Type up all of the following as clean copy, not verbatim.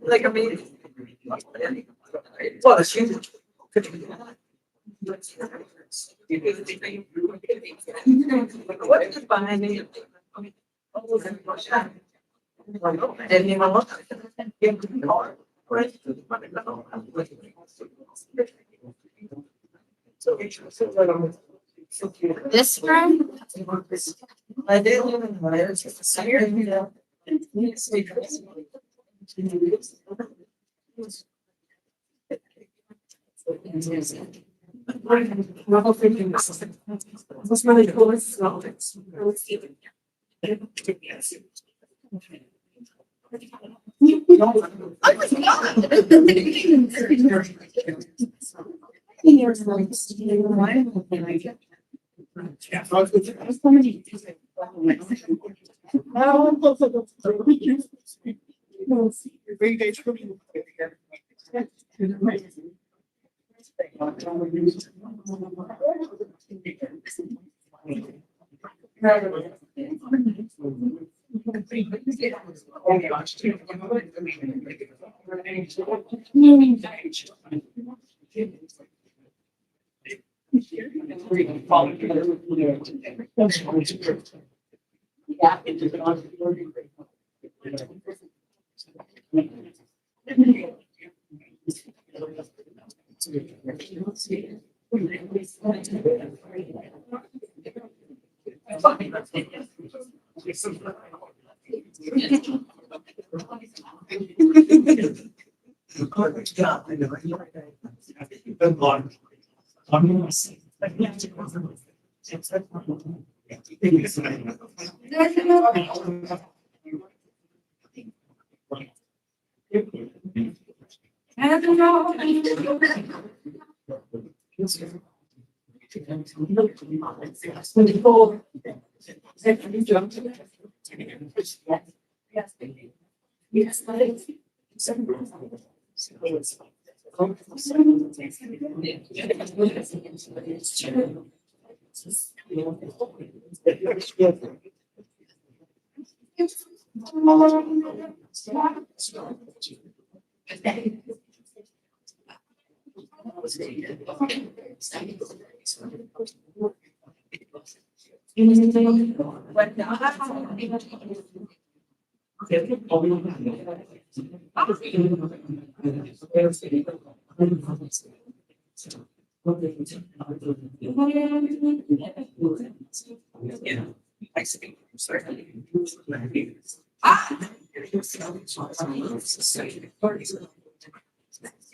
Like, I mean, well, she. What is behind me? Didn't even look. This room? I did. What's really cool is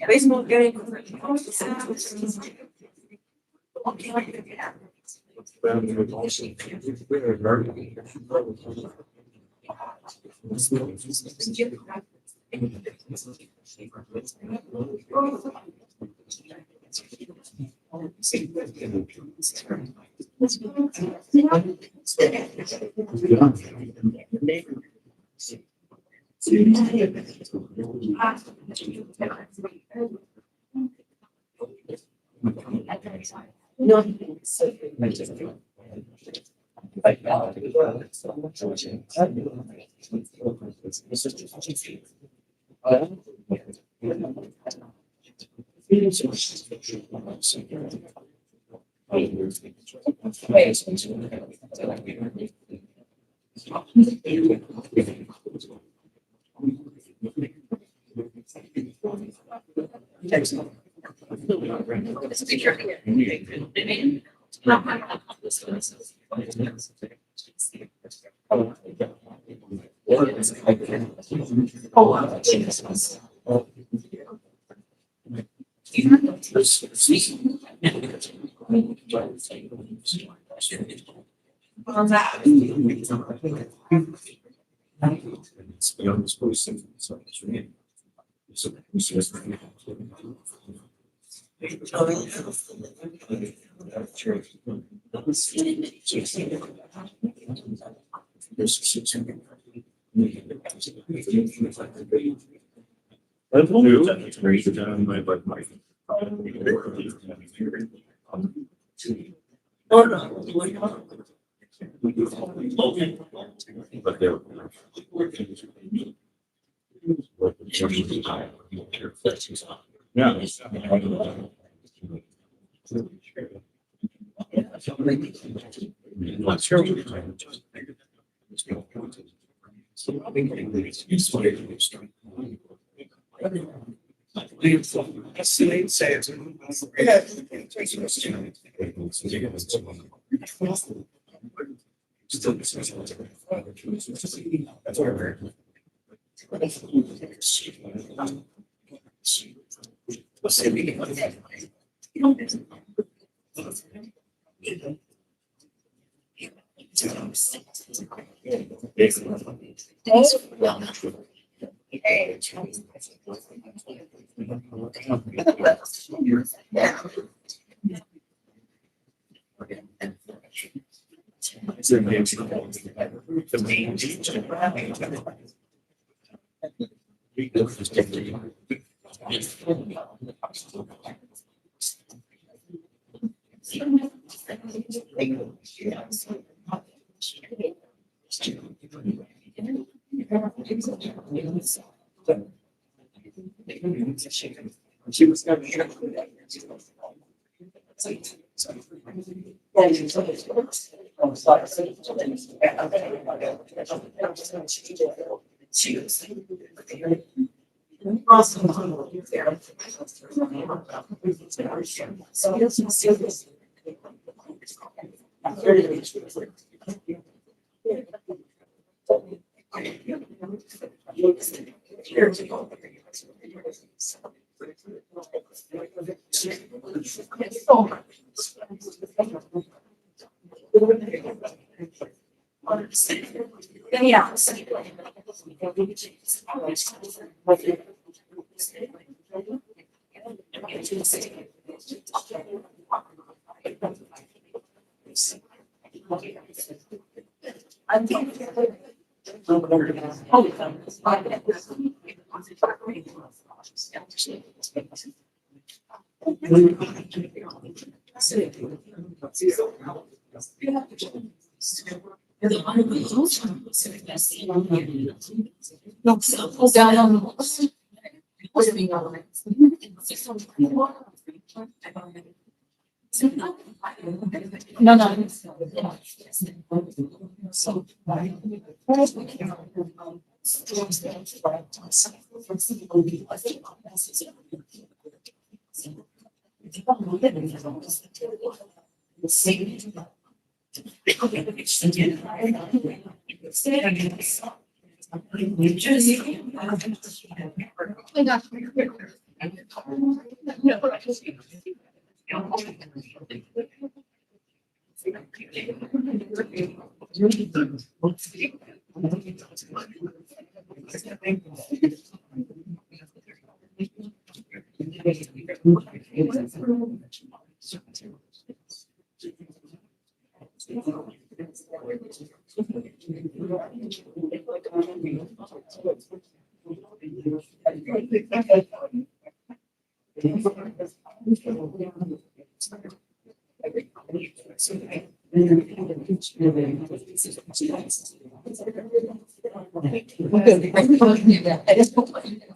baseball game. No.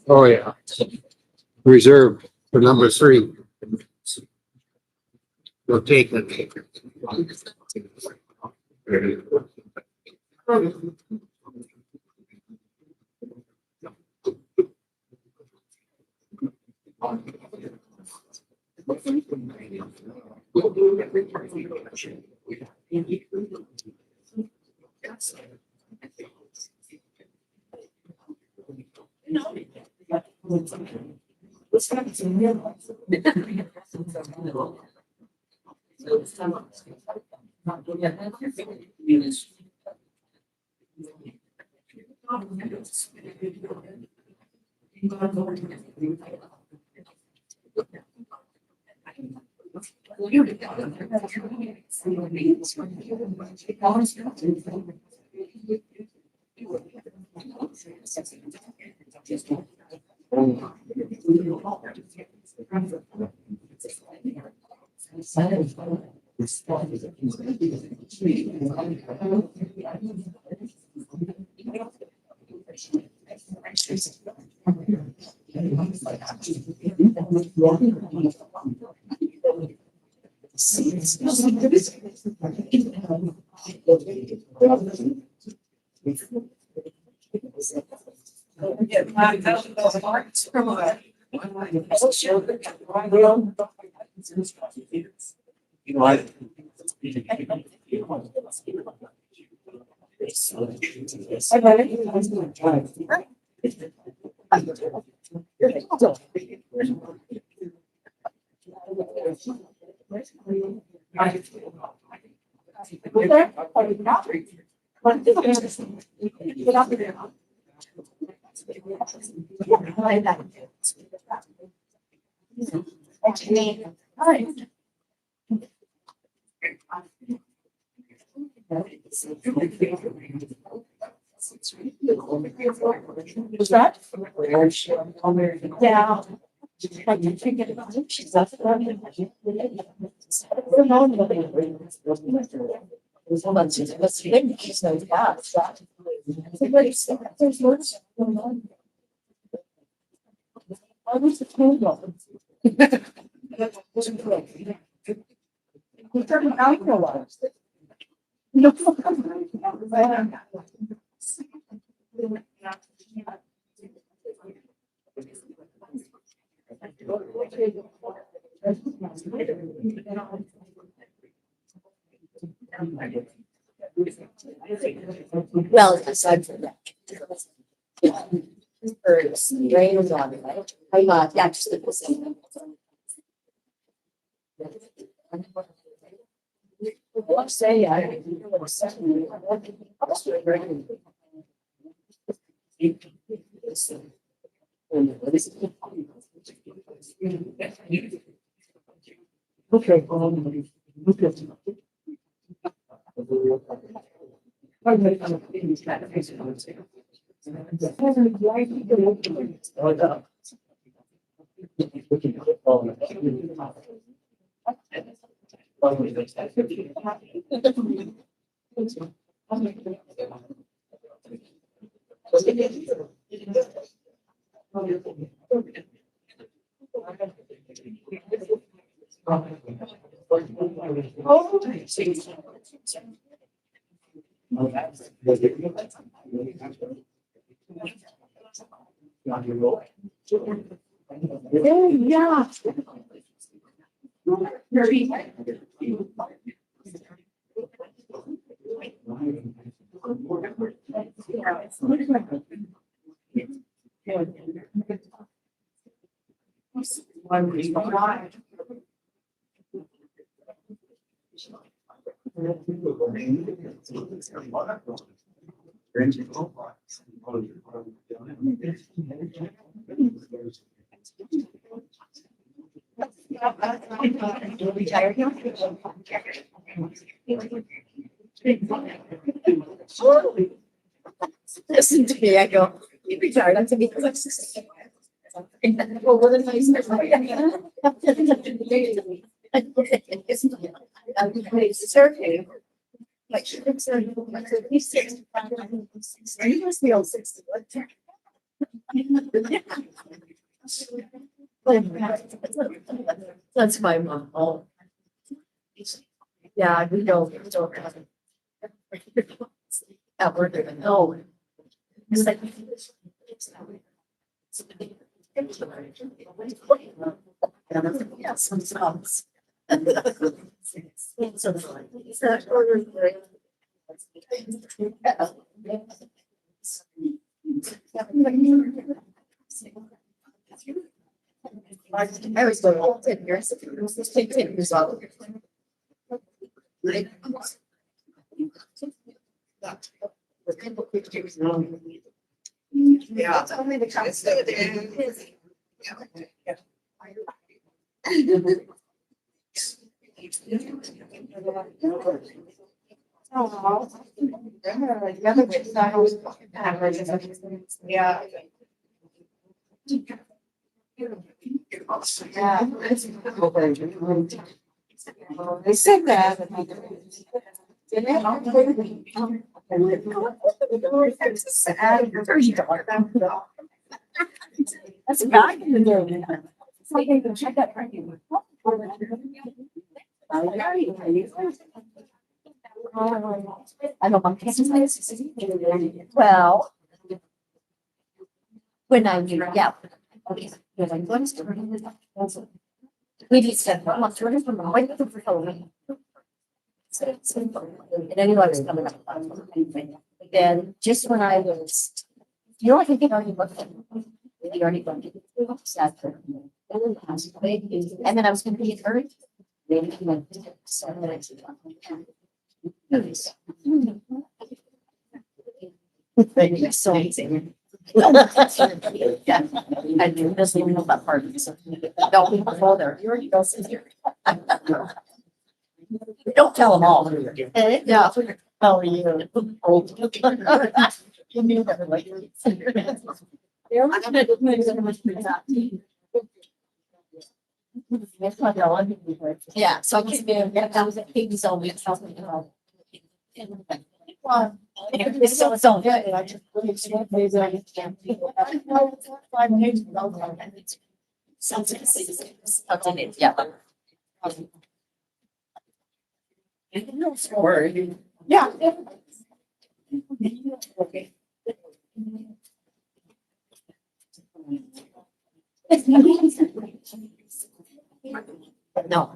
Oh, yeah. Reserved for number 3. We'll take it. You know, I. Was that? Yeah. I can forget about it. She's up. Let's think she's so fast. There's words going on. I was the candle. We're turning out for a while. No. Well, aside from that. Birds, rain was on, right? Yeah, just the same. Let's say I. Okay. Yeah. Retired here. Listen to me, I go, you retired, I'm thinking, well, what a nice. Survey. Like, he's 65. He must be old 60. That's my mom. Oh. Yeah, we don't. At work, no. It's like. Yeah, some songs. So fun. It's not order. I always go all 10 years. Just take 10 years off. Yeah. Only the It's good. Oh, the other way, so I was yeah. Yeah. They said that. Didn't it? That's a guy in the door. It's like they can check that pregnant. I don't know. Well. When I knew, yeah. Okay. Because I'm going to. We did said, well, I'm sure it's from the way for Halloween. And I knew I was coming up. But then just when I was, I think it already booked it. They already booked it. And then I was gonna be at her. So amazing. Yeah, I do this even know about parties. Don't be before there. You already know sit here. Don't tell them all. Yeah. How are you? Old. You knew that like. Yeah, so I came in, that was a pig zone. We felt me. It's so good. And I just really can't believe that I can't. 5 minutes. Something, yeah. Word. Yeah. Okay. No.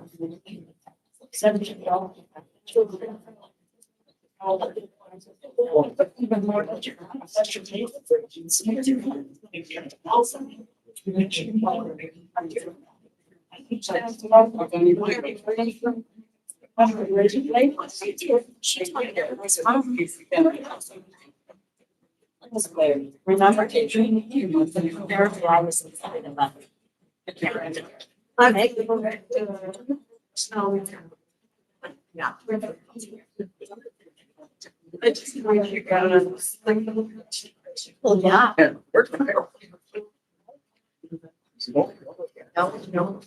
17 children. Even more. Remember to dream you there I was inside of that. I make the snow. Yeah. I just you got well, yeah. No.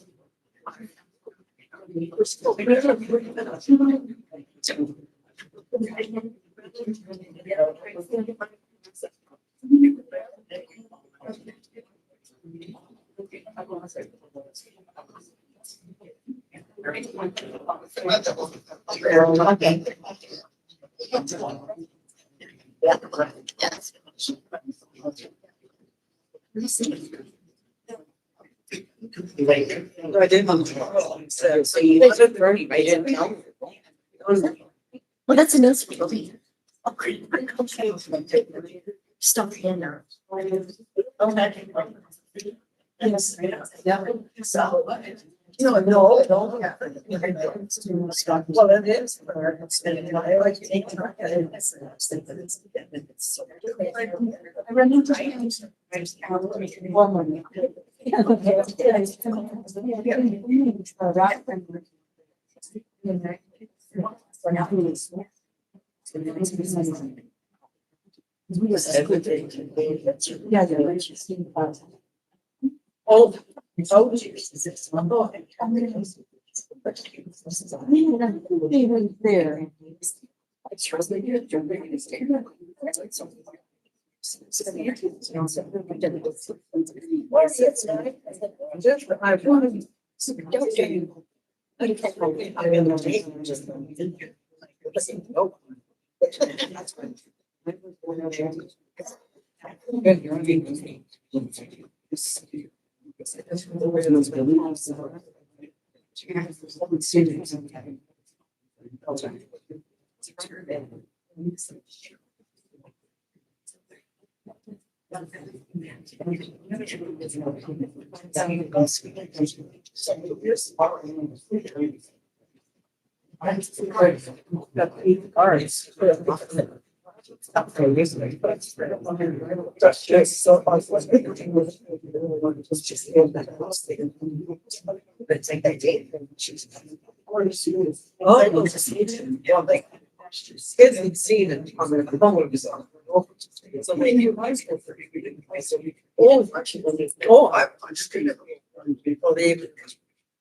Okay. Yeah. Yes. I didn't. So you wasn't very right in. Well, that's a nice feeling. Okay. Stuff in there. Okay. Yes. Yeah. So. No. Well, it is. I like to take it. I run into one morning. Oh, Jesus. Even there. I trust they get jumping in the state. I wanted. That's just so. Oh, yeah, like. Kids had seen it on their phones. So maybe it was. I'm just gonna. People they.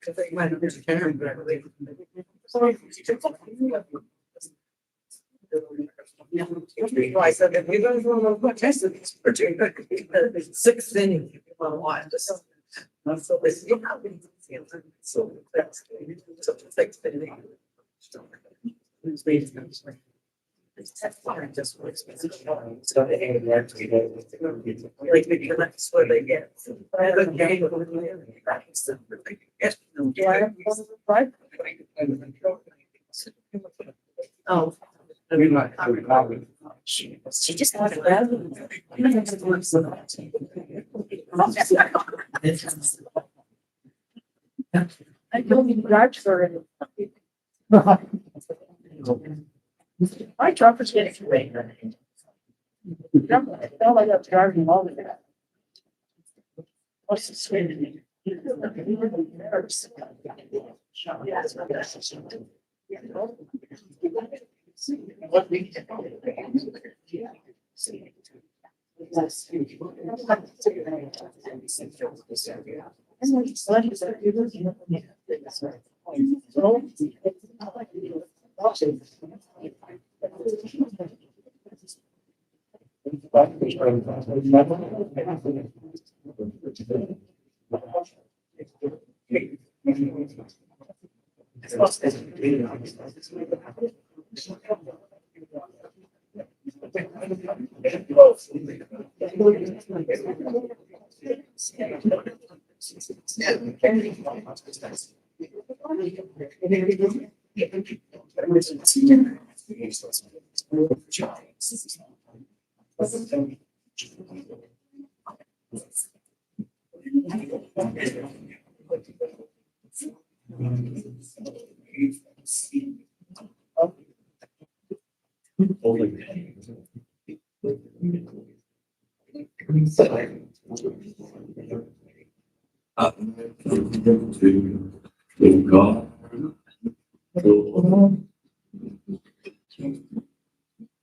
Cause they might have been carrying, but I believe. I said, if you guys want to put tested, it's pretty good. 6 inning, if you want to watch this. So this, you know, so that's. So it's like. It's basically. Just more expensive. So they like maybe that's what they get. I had a game with oh. She just had a bad. I don't even drive for it. My truck was getting away. I felt like I was driving all the way. What's the swing? What we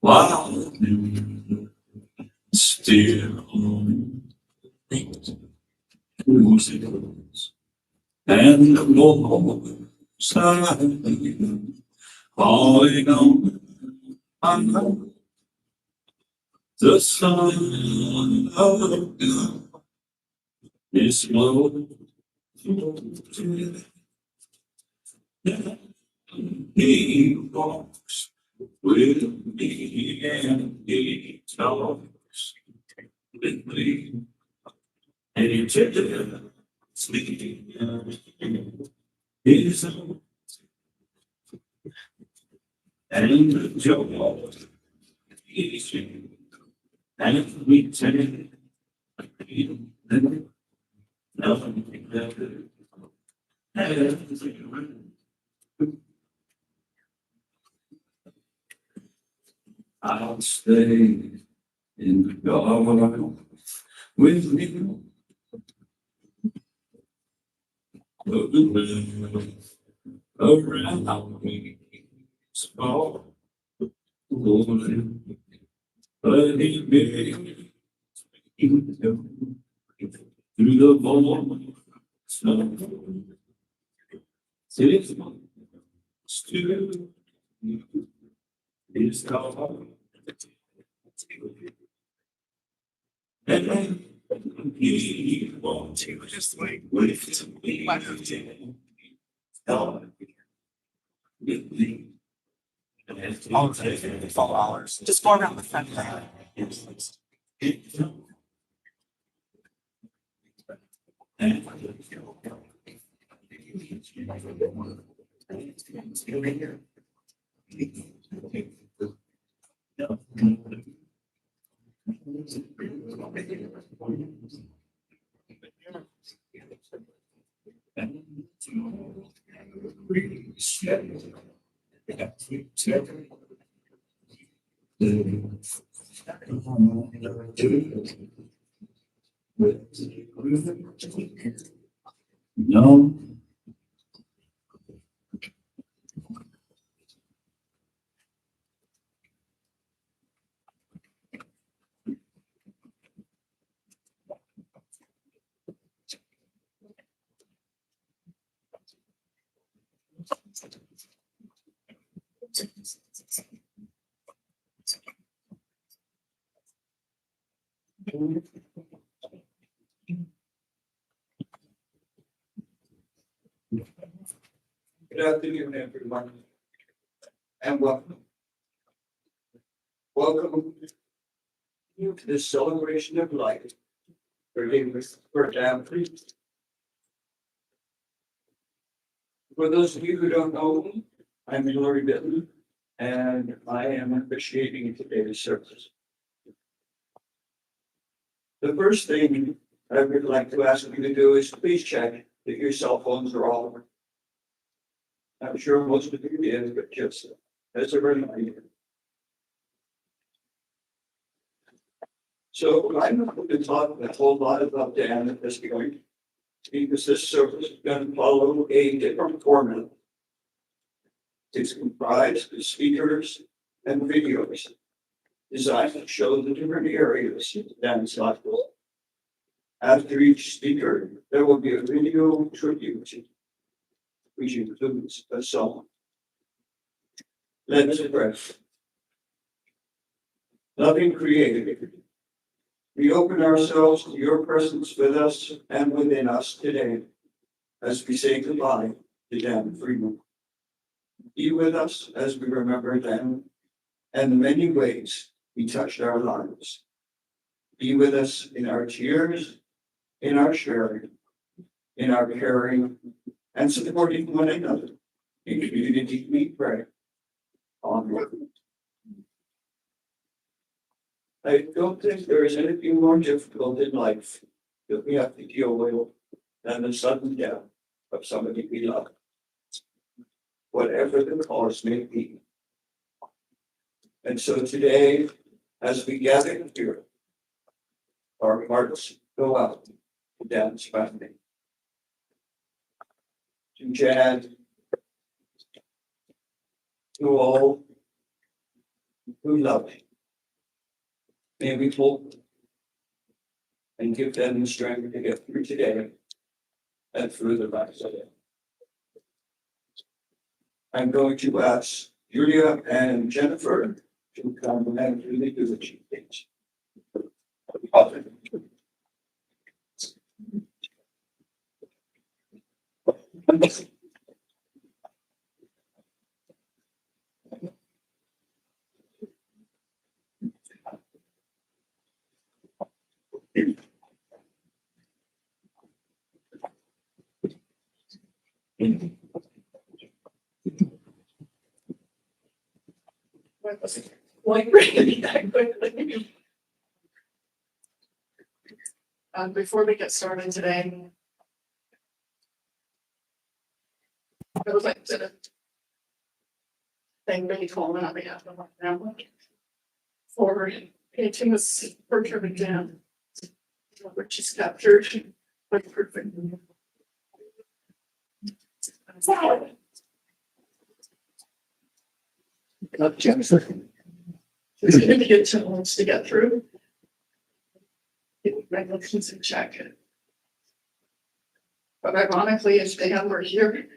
Wow. Still things and the more side falling on I know the sun of God is low. He walks with me and he talks with me and he tells me his own and the joy is in and we take nothing better. I'll stay in the garden with you. But the world around me is small. But he made me go through the morning snow. Six months to his call. And he wants to just like with me. With me. All of the fall hours. Just go around the front. No. Good afternoon, everyone, and welcome. Welcome you to this celebration of life for Danbury. For those of you who don't know me, I'm Hillary Bitton, and I am officiating today's service. The first thing I would like to ask you to do is please check that your cell phones are all. I'm sure most of you did, but just as a reminder. So I'm not going to talk a whole lot about Dan at this point, because this service is going to follow a different format. It's comprised of speakers and videos designed to show the different areas of Dan's life. After each speaker, there will be a video tribute, which includes a song. Let us pray. Loving Creator, we open ourselves to your presence with us and within us today as we say goodbye to Dan Freeman. Be with us as we remember Dan and the many ways he touched our lives. Be with us in our tears, in our sharing, in our caring, and supporting one another. In community, we pray. Amen. I don't think there is anything more difficult in life that we have to deal with than the sudden death of somebody we love, whatever the cause may be. And so today, as we gather here, our hearts go out to Dan's family, to Jan, to all who love him. May we hope and give them the strength to get through today and through the rest of it. I'm going to ask Julia and Jennifer to come and do the eulogy, please. Like, really, that quickly. Before we get started today, I would like to thank Billy Coleman on behalf of my family for painting this portrait of Dan, which is captured by perfect. Love Jennifer. It's gonna be a challenge to get through. Regulations in jacket. But ironically, if Dan were here,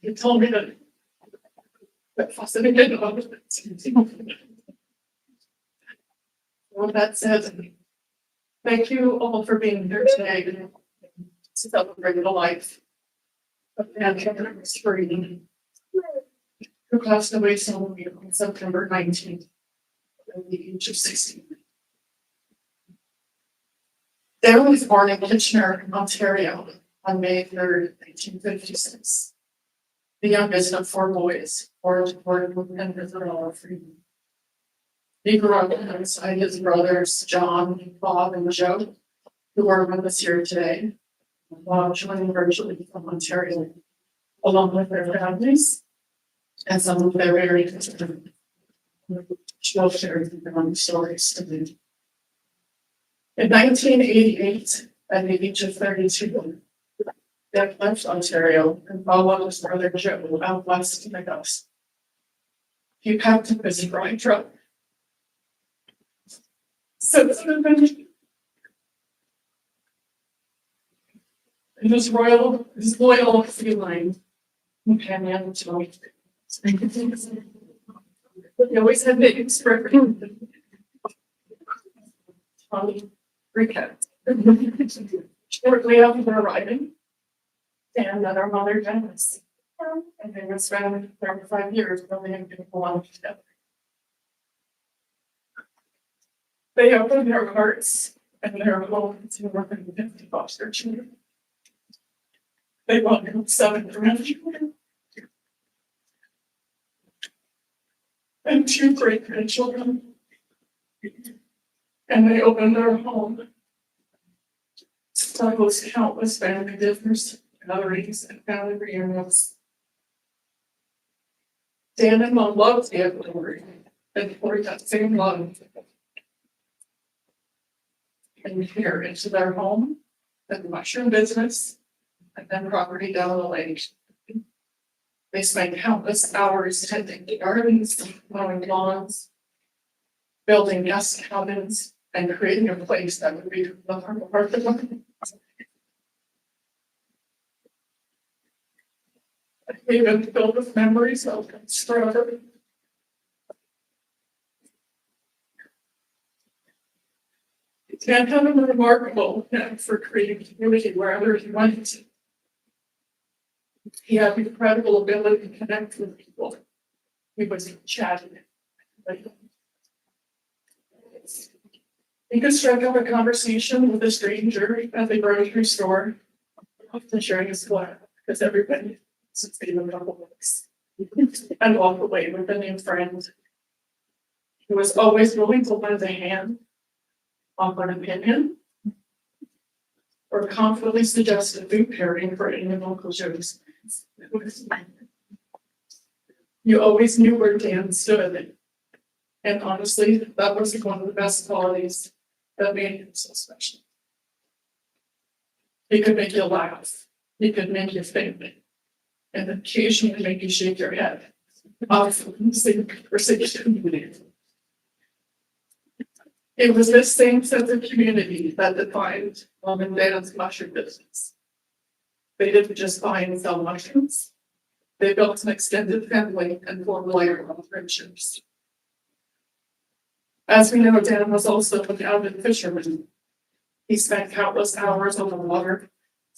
he told me that Fawcett didn't know. With that said, thank you all for being here today to celebrate the life of Dan Freeman, who passed away suddenly on September 19th at the age of 16. Dan was born in Kitchener, Ontario on May 3rd, 1956. The youngest of four boys, born to Gordon and Isabella Freeman. He grew up alongside his brothers, John, Bob, and Joe, who are with us here today, while joining virtually from Ontario, along with their families and some of their very interesting will share their own stories today. In 1988, at the age of 32, Dan left Ontario and followed his brother Joe out west to Vegas. He packed up his dry truck. Since then, his loyal feline companion to me. He always had names for everything. Tommy, Briquette. Shortly after arriving, Dan met our mother Janice, and they would spend 35 years building a beautiful life together. They opened their hearts and their homes to more than 50 foster children. They welcomed 7 grandchildren and 2 great-grandchildren. And they opened their home to host countless family dinners, gatherings, and family reunions. Dan and Mom loved the outdoors and poured that same love and care into their home, the mushroom business, and then property down the lake. They spent countless hours tending the gardens, mowing lawns, building guest cabins, and creating a place that would be the heart of the garden. They've been filled with memories of forever. Dan had a remarkable knack for creating community wherever he went. He had the incredible ability to connect with people. He was chatting. He could strike up a conversation with a stranger at the grocery store, often sharing his flat, because everybody since they lived on the books, and walk away with a new friend. He was always willing to lend a hand, offer an opinion, or confidently suggest a food pairing for any local shows. You always knew where Dan stood, and honestly, that was one of the best qualities that made him so special. He could make you laugh, he could make you think, and occasionally make you shake your head. Often same conversation. It was this same sense of community that defined Mom and Dad's mushroom business. They didn't just buy and sell mushrooms. They built an extended family and formed lifelong friendships. As we know, Dan was also an avid fisherman. He spent countless hours on the water,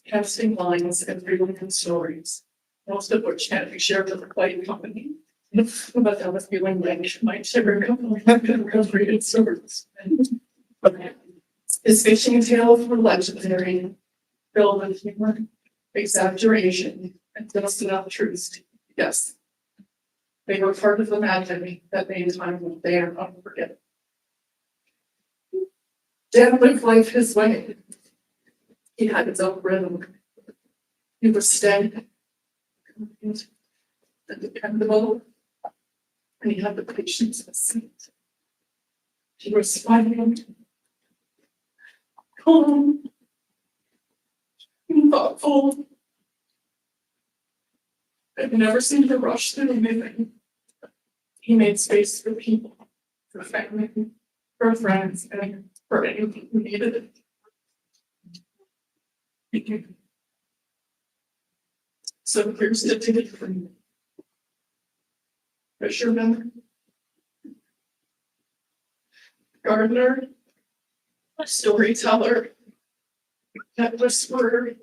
casting lines and reading stories, most of which can't be shared with the Clay Company. But I was feeling like my share of reading stories. His fishing tales were legendary, filled with humor, exaggeration, and just enough truth. Yes, they were part of the magic that made time with Dan unforgettable. Dan lived life his way. He had his own rhythm. He was steady and dependable, and he had the patience of a saint. He was smiling, calm, and thoughtful, and never seemed to rush through anything. He made space for people, for family, for friends, and for anyone who needed it. Thank you. So here's the ticket for you. Fisherman, gardener, storyteller, that whisperer,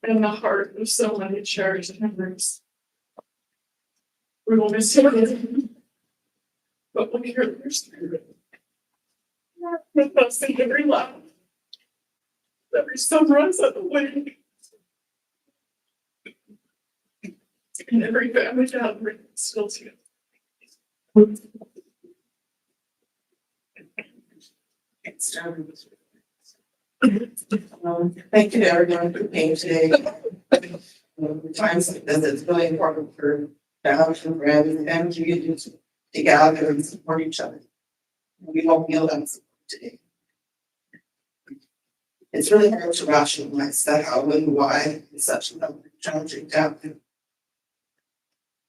and the heart of so many cherished memories. We will miss you, but we'll hear your spirit with us in every laugh, Every sunrise on the way. And every family gathering still together. Thank you to everyone who came today. Times like this, it's really important for families and friends and family to get together and support each other. We don't feel that support today. It's really hard to rationalize that how and why it's such a challenging time.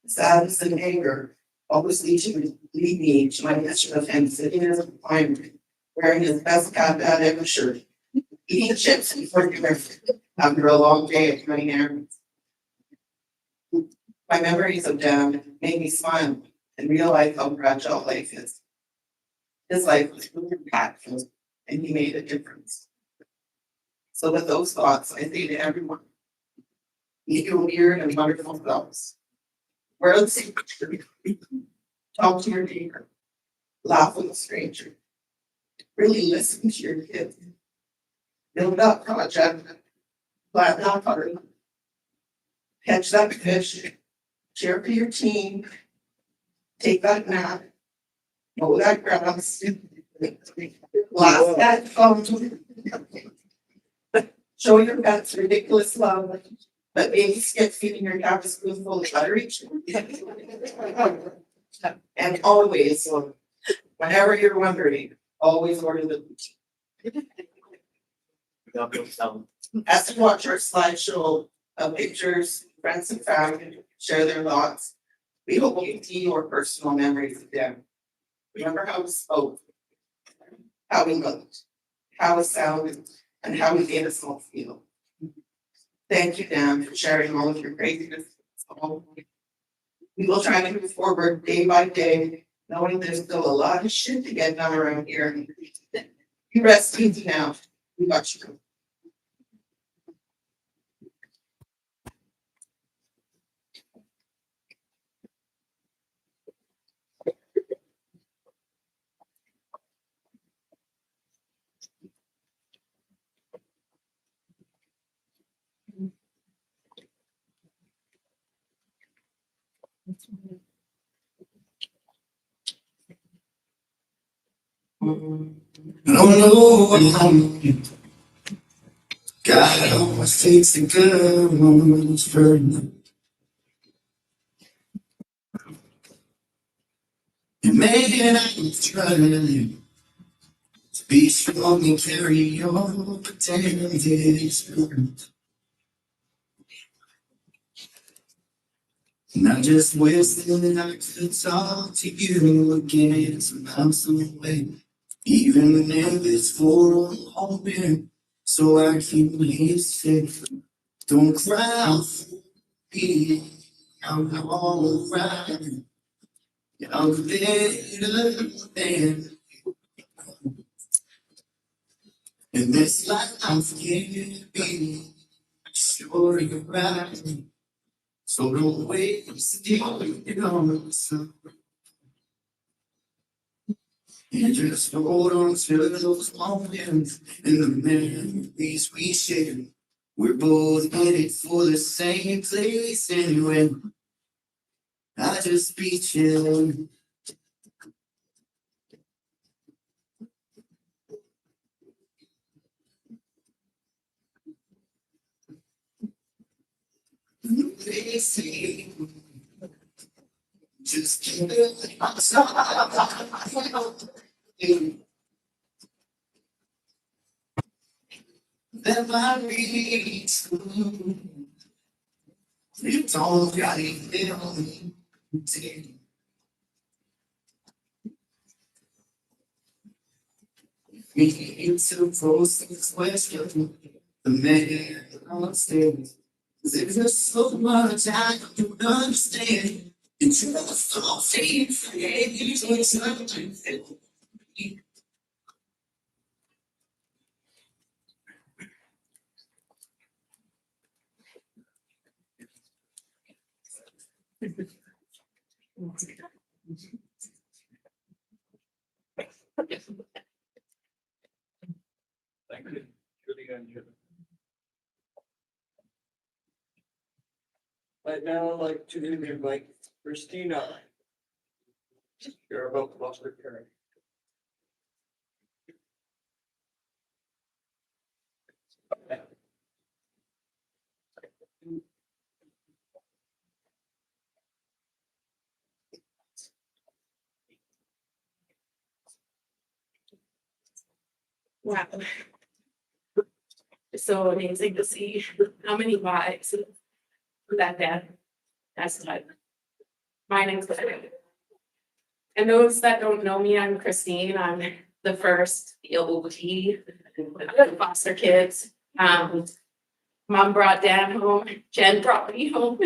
Sadness and anger always lead me to my picture of him sitting as a recliner, wearing his best cap out ever shirt, eating chips before dinner after a long day of running errands. My memories of Dan made me smile and realize how fragile life is. His life was really impactful and he made a difference. So with those thoughts, I say to everyone, meet your weird and wonderful selves. Wear the same shirt. Talk to your neighbor. Laugh with a stranger. Really listen to your kids. Build that project. Plant that garden. Catch that fish. Cheer for your team. Take that nap. Mow that grass. Laugh that phone. Show your pets ridiculous love. But maybe skip feeding your cat a spoonful of buttery. And always, whenever you're wondering, always order the as you watch our slideshow of pictures, friends and family share their thoughts, we hope you see your personal memories of them. Remember how we spoke, how we looked, how we sounded, and how we made us all feel. Thank you, Dan, for sharing all of your craziness. We will try to move forward day by day, knowing there's still a lot of shit to get done around here. You rest easy now. We got you. I don't know what I'm God always takes the good ones first. And maybe I can try to be strong and carry your pretended spirit. And I just wish that I could talk to you again somehow, some way. Even if it's for a moment, so I can be safe. Don't cry for me, I'm alright. I'm better than in this life I'm scared be sure you're right. So don't waste your so and just hold on to those moments and the memories we share. We're both headed for the same place anyway. I just be chilling. They say just keep it outside. That might be true. It's all right there. It's a process question. The man on stage. There's just so much I don't understand. It's just so safe. It's something. Thank you. Really good. I'd now like to invite Christina. You're about foster care. Wow. It's so amazing to see how many lives that has led. Mine included. And those that don't know me, I'm Christine. I'm the first ELT foster kids. Mom brought Dan home, Jen brought me home.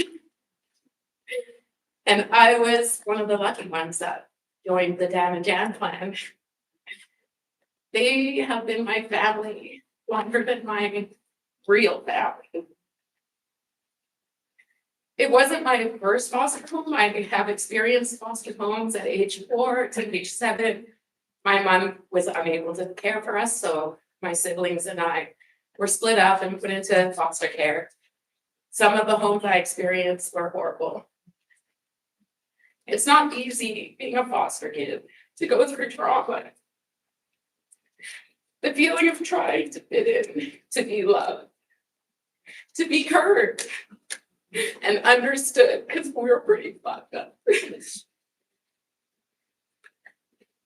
And I was one of the lucky ones that joined the Dan and Jan plan. They have been my family longer than my real family. It wasn't my first foster home. I have experienced foster homes at age 4 to age 7. My mom was unable to care for us, so my siblings and I were split up and put into foster care. Some of the homes I experienced were horrible. It's not easy being a foster kid to go through trauma. The feeling of trying to fit in, to be loved, to be heard and understood, because we're pretty fucked up.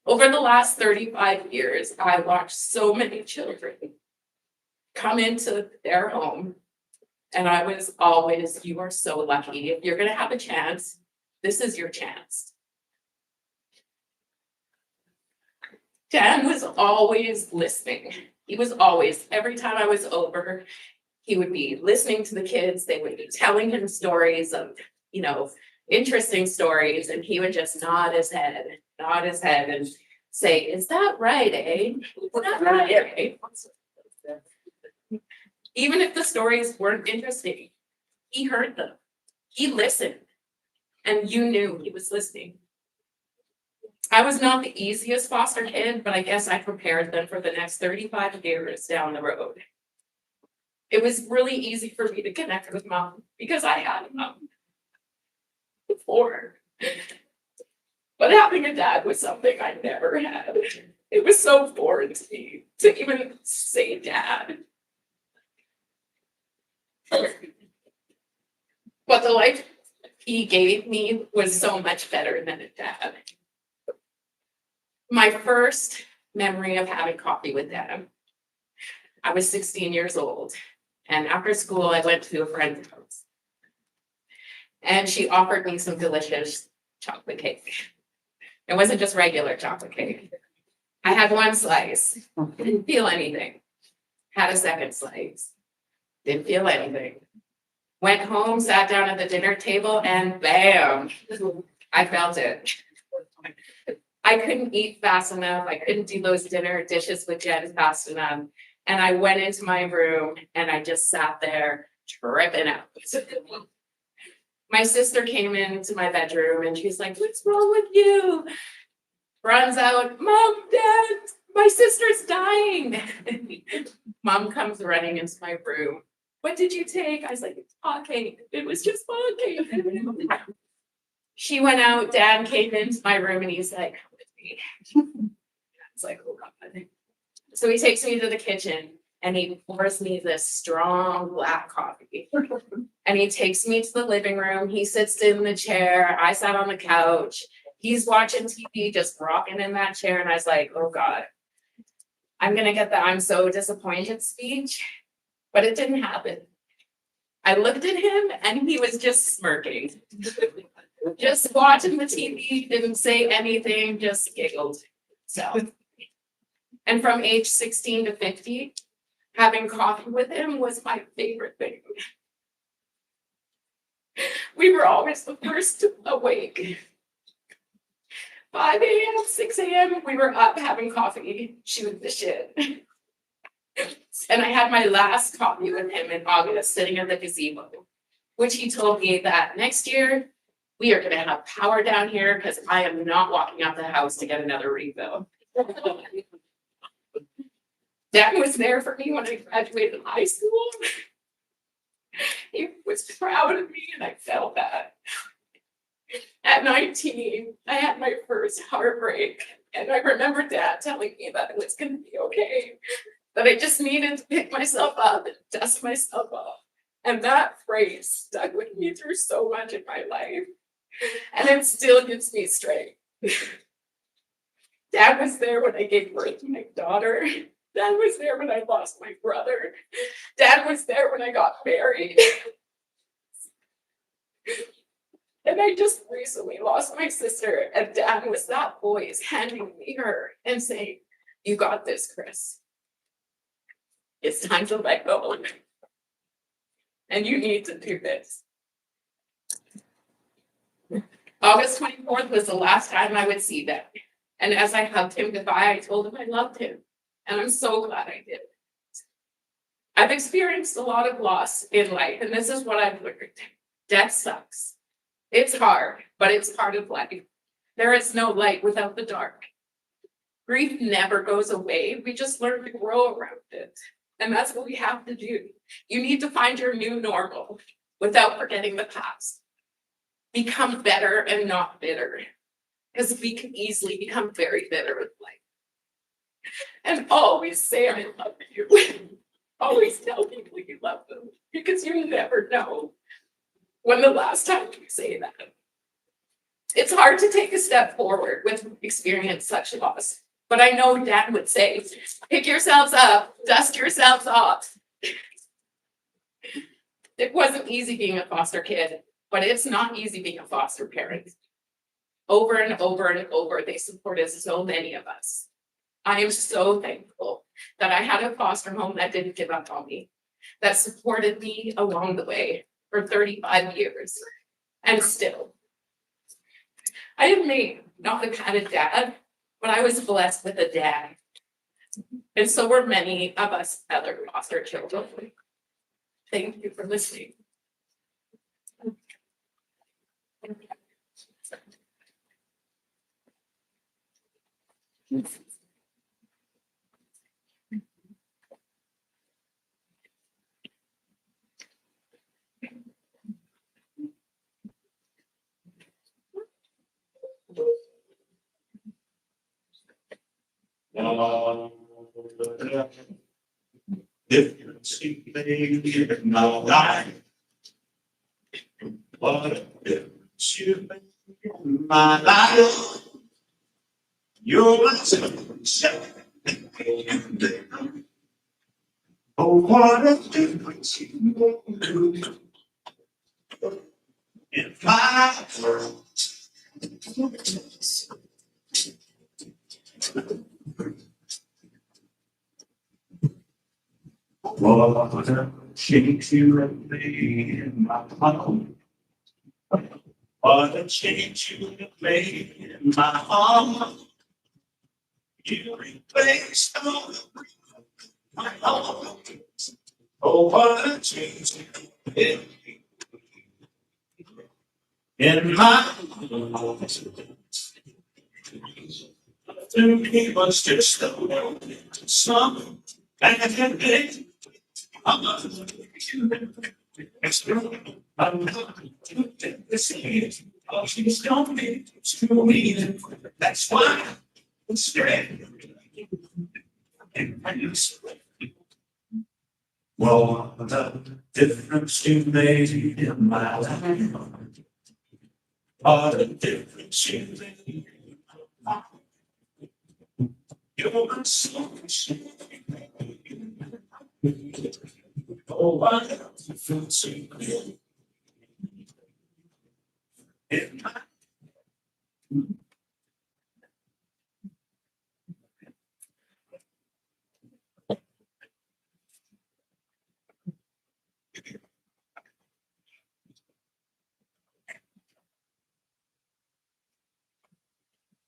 Over the last 35 years, I watched so many children come into their home, and I was always, you are so lucky. If you're gonna have a chance, this is your chance. Dan was always listening. He was always, every time I was over, he would be listening to the kids. They would be telling him stories of, interesting stories. And he would just nod his head and say, is that right, eh? Is that right, eh? Even if the stories weren't interesting, he heard them. He listened. And you knew he was listening. I was not the easiest foster kid, but I guess I prepared them for the next 35 years down the road. It was really easy for me to connect with mom because I had a mom before. But having a dad was something I never had. It was so foreign to me to even say dad. But the life he gave me was so much better than a dad. My first memory of having coffee with Dad, I was 16 years old, and after school, I went to a friend's house, and she offered me some delicious chocolate cake. It wasn't just regular chocolate cake. I had one slice, didn't feel anything. Had a second slice, didn't feel anything. Went home, sat down at the dinner table, and bam, I felt it. I couldn't eat fast enough. I couldn't do those dinner dishes with Jen fast enough. And I went into my room and I just sat there tripping out. My sister came into my bedroom and she's like, what's wrong with you? Runs out, Mom, Dad, my sister's dying. Mom comes running into my room. What did you take? I was like, hot cake. It was just hot cake. She went out, Dad came into my room and he's like, it's like, oh God. So he takes me to the kitchen and he pours me this strong black coffee. And he takes me to the living room. He sits in the chair. I sat on the couch. He's watching TV, just rocking in that chair. And I was like, oh God, I'm going to get the I'm so disappointed speech. But it didn't happen. I looked at him and he was just smirking. Just watching the TV, didn't say anything, just giggled. So, and from age 16 to 50, having coffee with him was my favorite thing. We were always the first awake. 5 a.m., 6 a.m., we were up having coffee, shooting the shit. And I had my last coffee with him in August, sitting at the gazebo, which he told me that next year, we are going to have power down here because I am not walking out the house to get another refill. Dad was there for me when I graduated high school. He was proud of me and I felt that. At 19, I had my first heartbreak. And I remember Dad telling me that it was gonna be okay. That I just needed to pick myself up and dust myself off. And that phrase stuck with me through so much in my life. And it still gives me strength. Dad was there when I gave birth to my daughter. Dad was there when I lost my brother. Dad was there when I got married. And I just recently lost my sister, and Dad was that voice handing me her and saying, "You got this, Chris. It's time to let go. And you need to do this." August 24th was the last time I would see them. And as I hugged him goodbye, I told him I loved him. And I'm so glad I did. I've experienced a lot of loss in life, and this is what I've learned. Death sucks. It's hard, but it's part of life. There is no light without the dark. Grief never goes away. We just learn to grow around it. And that's what we have to do. You need to find your new normal without forgetting the past. Become better and not bitter. Because we can easily become very bitter with life. And always say, "I love you." Always tell people you love them. Because you never know when the last time you say that. It's hard to take a step forward with experience such loss. But I know Dad would say, "Pick yourselves up, dust yourselves off." It wasn't easy being a foster kid, but it's not easy being a foster parent. Over and over and over, they supported so many of us. I am so thankful that I had a foster home that didn't give up on me, that supported me along the way for 35 years, and still. I may not have had a dad, but I was blessed with a dad. And so were many of us other foster children. Thank you for listening. Difference you made in my life. What a difference you made in my life. You're sunshine. Oh, what a difference you made in my world. What a change you have made in my home. What a change you have made in my home. You replaced all my home. Oh, what a change you have made in my home. To me was just a world, some and day. I'm not she's gonna be to me. That's why I'm straight. Well, the difference you made in my life. What a difference you made in my life. You're so much. Oh, what a difference you made in my life.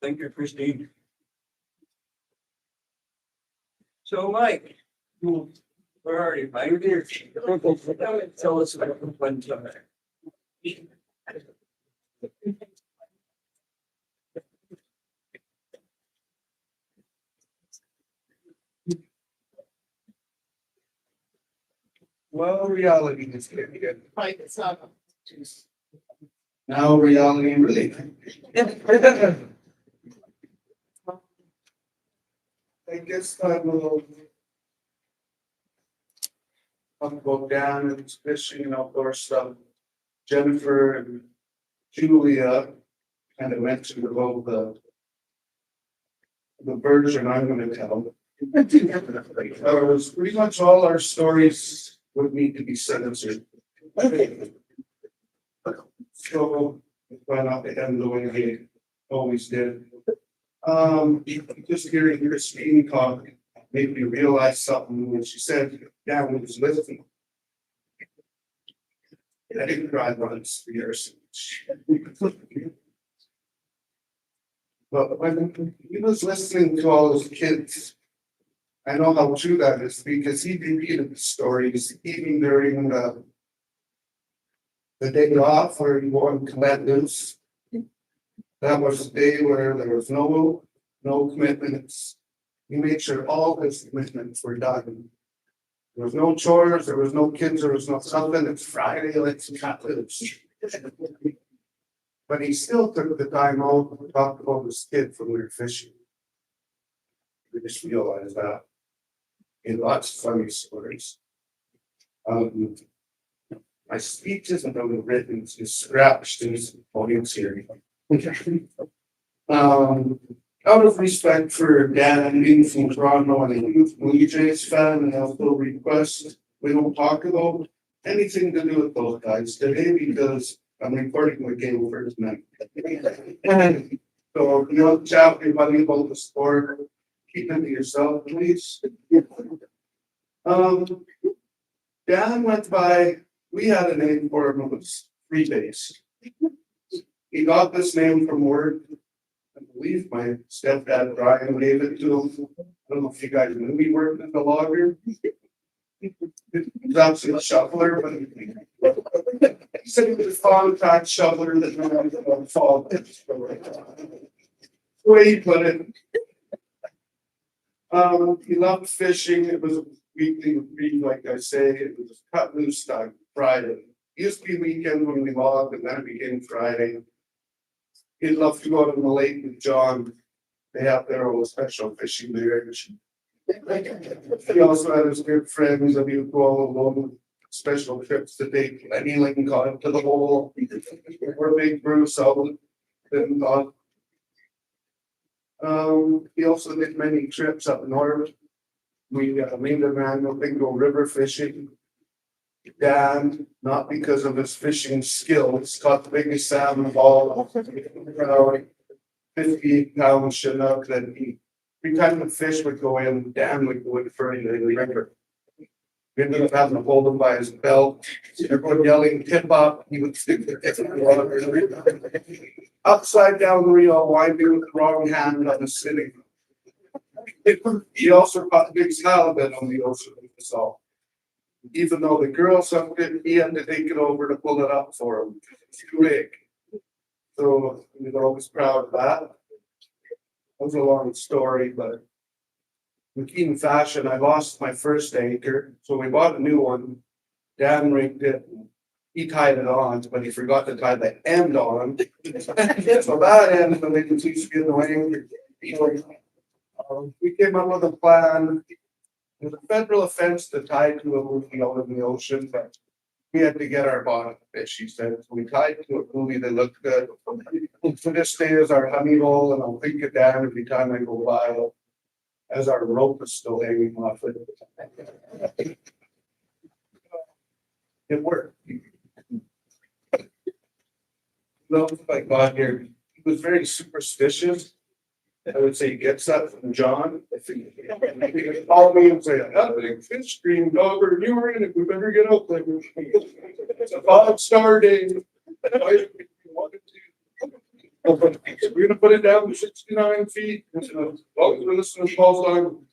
Thank you, Christine. So Mike, where are you, Mike? Here. Tell us about one time. Well, reality is getting good. Like, it's not. Now reality really. I guess I will. I'll go down and fishing and outdoor stuff. Jennifer and Julia kind of mentioned about the version I'm gonna tell. Pretty much all our stories would need to be censored. So, why not the end the way they always did? Just hearing Christine talk made me realize something when she said, yeah, we was listening. I didn't drive runs for years. But when he was listening to all those kids, I know how true that is because he repeated the stories even during the day off where he wanted to let loose. That was the day where there was no commitments. He made sure all his commitments were done. There was no chores, there was no kids, there was no something. It's Friday, let's cut loose. But he still took the time out to talk about his kid when we were fishing. We just realized that. In lots of funny stories. My speech isn't really written, it's just scratched in this audience here. Out of respect for Dan being from Toronto and a huge Blue Jays fan, and also request we don't talk about anything to do with those guys today because I'm recording the game first night. So, you know, chat with everybody about the sport, keep it to yourself, please. Dan went by, we had a name for him, it was Freebase. He got this name from work. I believe my stepdad Brian gave it to him. I don't know if you guys knew he worked as a logger. He's actually a shoveler, but he said he was a compact shoveler that no one would fall. The way he put it. He loved fishing. It was a weekly read, like I say. It was cut loose time Friday. It used to be weekend when we logged, and then it became Friday. He'd love to go out on the lake with John. They have their own special fishing there. He also had his good friends that he would go all alone, special trips to take Lenny Lincoln to the hole. Or Big Bruce out. He also did many trips up north. We made a man go river fishing. Dan, not because of his fishing skills, caught the biggest salmon of all. 58-pound Chinook that every time the fish would go in, Dan would go in further in the river. We ended up having to hold him by his belt. Everyone yelling, tip up, he would stick the tip in the water. Upside down reel, winding with the wrong hand on the sitting. He also caught the big halibut on the ocean with the salt. Even though the girl sucked it, he had to take it over to pull it up for him. It's too big. So we were always proud of that. That was a long story, but in keen fashion, I lost my first anchor, so we bought a new one. Dan rigged it. He tied it on, but he forgot to tie the end on. So that end, when they can teach you the anchor. We came up with a plan. It was a federal offense to tie to a movie out in the ocean, but we had to get our bottom fish, he said. So we tied to a movie that looked good. To this day is our honey hole, and I'll think of Dan every time I go by, as our rope is still hanging off it. It worked. No, I got here, he was very superstitious. I would say he gets that from John. If he called me and say, "I big fish stream, Dogger, and you were in it, we better get out there." It's a 5-star day. We're gonna put it down to 69 feet. As long as we're listening to Paul's time.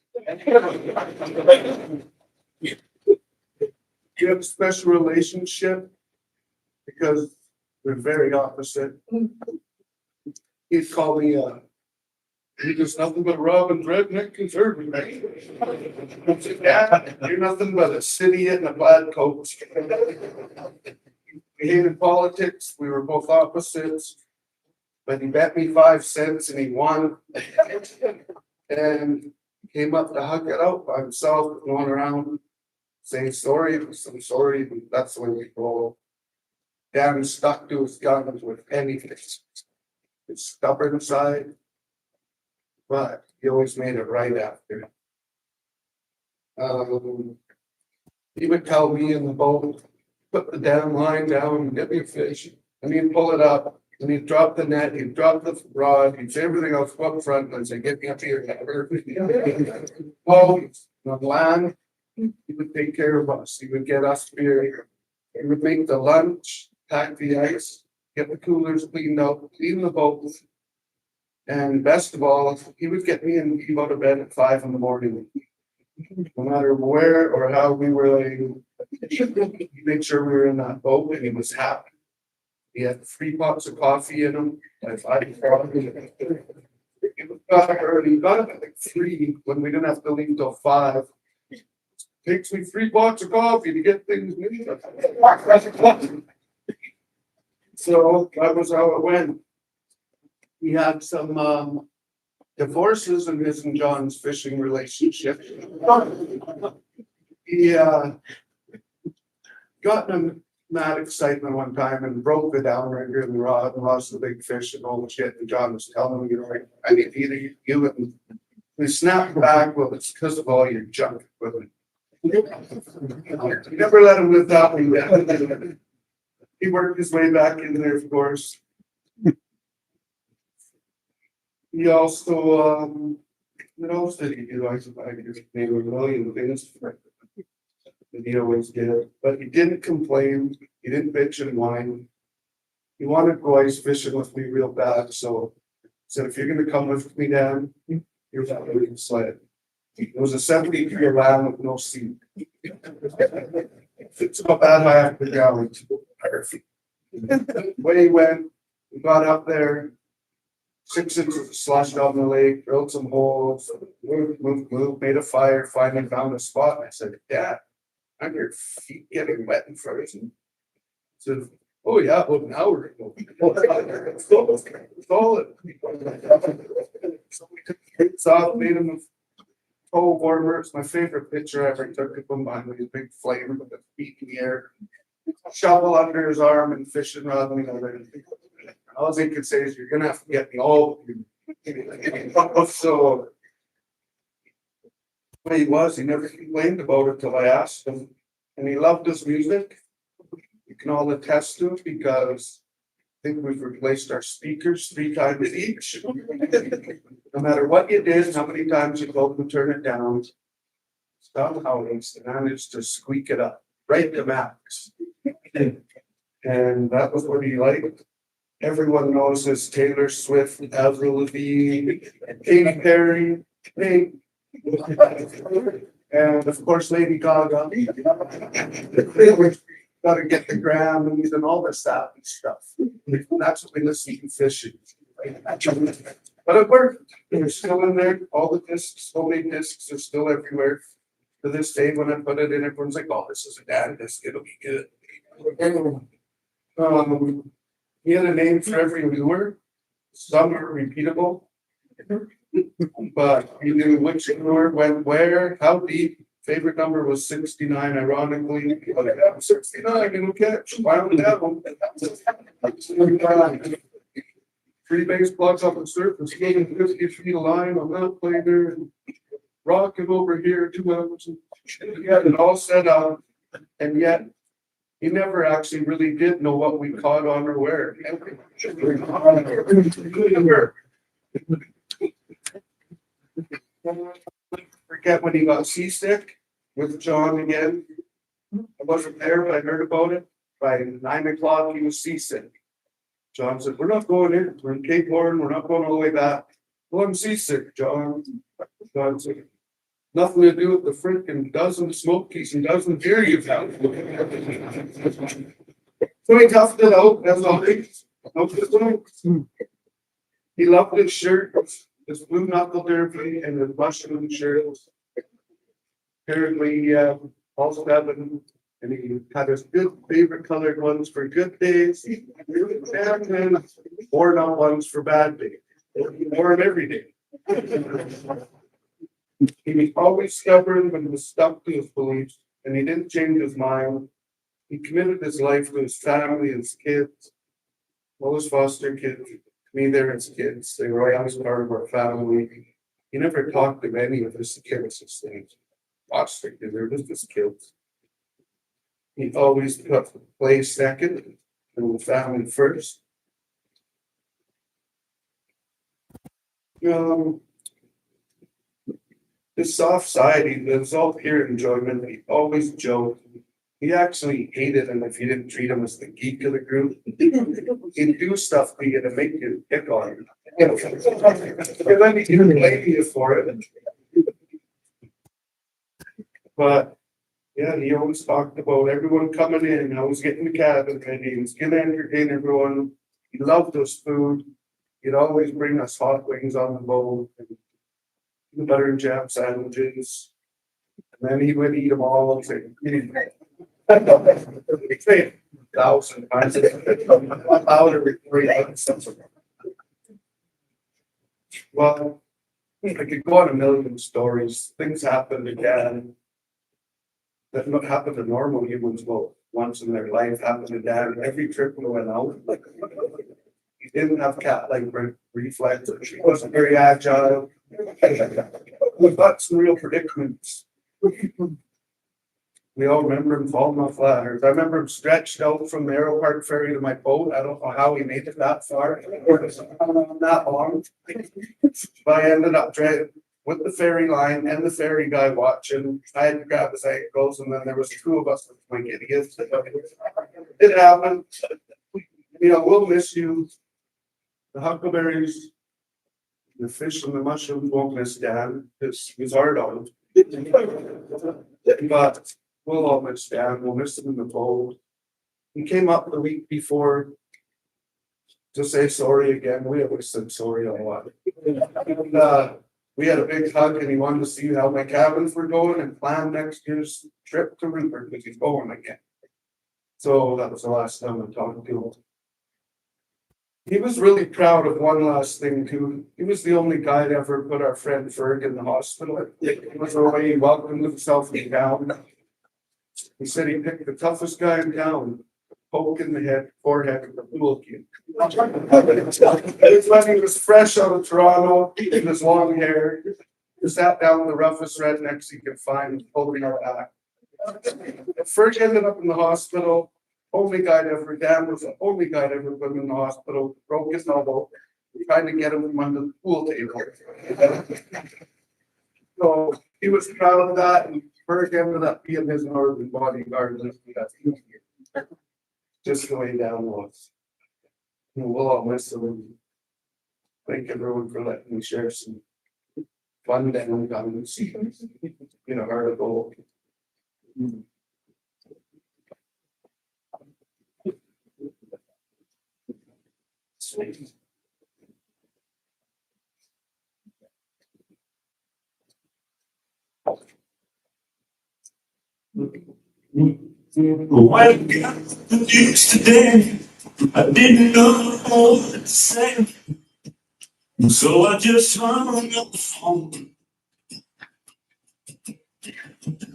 You have a special relationship because we're very opposite. He'd call me You're just nothing but Robin's redneck conservative. I said, yeah, you're nothing but a city in a plaid coat. We hated politics. We were both opposites. But he bet me 5 cents and he won. And came up to hug it out by himself, going around saying sorry. I'm sorry, but that's the way we roll. Dan stuck to his guns with anything. His stubborn side. But he always made it right after. He would tell me in the boat, put the damn line down and get me a fish. And he'd pull it up and he'd drop the net, he'd drop the rod, he'd say everything else up front and say, get me up here. Well, on land, he would take care of us. He would get us beer. He would make the lunch, pack the ice, get the coolers cleaned out, clean the boat. And best of all, he would get me and Eve out of bed at 5 in the morning. No matter where or how we were laying, he made sure we were in that boat and he was happy. He had 3 pots of coffee in him. If I got early, got up at like 3 when we didn't have to leave till 5. Takes me 3 pots of coffee to get things moving. So that was how it went. We had some divorces in his and John's fishing relationship. He got in a mad excitement one time and broke the downrigger and the rod and lost the big fish and all the shit. And John was telling him, you know, I need to either you and we snapped back. Well, it's because of all your junk equipment. You never let him live that way down. He worked his way back in there, of course. He also, what else did he do? I just name a million things that he always did, but he didn't complain. He didn't bitch and whine. He wanted to go ice fishing with me real bad, so I said, if you're going to come with me, Dan, here's how we can sled. It was a 70-year land with no seat. It's about that high up the ground. Perfect. Way he went, we got up there. 6 inches of slush down the lake, drilled some holes, moved, made a fire, finally found a spot. And I said, Dad, aren't your feet getting wet and frozen? He said, oh yeah, well now we're solid. So we took the kids off, made them a toe warmer. It's my favorite picture I ever took of him behind with his big flame with the feet in the air. Shovel under his arm and fishing rod. All they could say is, you're gonna have to get me all. So what he was, he never complained about it till I asked him, and he loved his music. You can all attest to it because I think we've replaced our speakers 3 times each. No matter what you did, how many times you told him to turn it down, somehow he managed to squeak it up right to max. And that was what he liked. Everyone knows this Taylor Swift, Avril Lavigne, Katy Perry, Pink, and of course Lady Gaga. Gotta get the Grammys and all this sappy stuff. That's what we listen to fishing. But it worked. They're still in there. All the discs, so many discs are still everywhere. To this day, when I put it in, everyone's like, oh, this is a Dan disc, it'll be good. He had a name for every lure. Some are repeatable. But he knew which lure went where, how deep. Favorite number was 69, ironically. But I have 69 in the catch. Wound down. 3 base plugs on the surface, getting 50 feet of line on that play there. And rocking over here 2 hours. He had it all set up. And yet, he never actually really did know what we caught on or where. Forget when he got seasick with John again. I wasn't there, but I heard about it. By 9 o'clock, he was seasick. John said, we're not going in. We're in Cape Horn. We're not going all the way back. Well, I'm seasick, John. John said, nothing to do with the freaking dozen smokies and dozen beer you've had. So he toughed it out, as always. He loved his shirt. this blue knuckle derby and the mushroom shirts. Apparently, all 7, and he had his good favorite colored ones for good days. And then worn out ones for bad days. He wore them every day. He was always stubborn, but he was stuck to his beliefs, and he didn't change his mind. He committed his life to his family, his kids, all his foster kids. To me, they're his kids. They were always part of our family. He never talked to any of his kids as things. Foster kids, they're just his kids. He always put play second and the family first. His soft side, he was all pure enjoyment. He always joked. He actually hated him if you didn't treat him as the geek of the group. He'd do stuff to you to make you pick on him. And then he didn't blame you for it. But yeah, he always talked about everyone coming in. I was getting the cabin ready. He was gonna entertain everyone. He loved us food. He'd always bring us hot wings on the boat, and butter and jam sandwiches. And then he would eat them all. And say, he'd say 1,000 times. Louder before he let himself. Well, I could go on a million stories. Things happened again. That not happen to normal humans, well, once in their life happened to Dad. Every trip we went out, he didn't have cat-like reflexes. He wasn't very agile. We've got some real predicaments. We all remember him falling off ladders. I remember him stretched out from the Aero Park ferry to my boat. I don't know how he made it that far or that long. But I ended up driving with the ferry line and the ferry guy watching. I had to grab his ankles, and then there was 2 of us like idiots. It happened. You know, we'll miss you. The huckleberries, the fish and the mushrooms won't miss Dan. His hard on. But we'll all miss Dan. We'll miss him in the boat. He came up the week before to say sorry again. We always said sorry a lot. And, we had a big hug, and he wanted to see how my cabins were going and plan next year's trip to Rupert because he's going again. So that was the last time I talked to him. He was really proud of one last thing too. He was the only guy to ever put our friend Ferg in the hospital. It was the way he welcomed himself in town. He said he picked the toughest guy in town, poke in the forehead with a pool cue. It was when he was fresh out of Toronto, in his long hair. He sat down with the roughest rednecks he could find, holding our back. Ferg ended up in the hospital. Only guy to ever, Dan was the only guy to ever put him in the hospital, broke his elbow, trying to get him from under the pool table. So he was proud of that, and Ferg ended up being his northern bodyguard. Just the way Dan was. And we'll all miss him. Thank everyone for letting me share some fun Dan guns in an article. Sweet. When I got the news today, I didn't know what to say. So I just hung up the phone.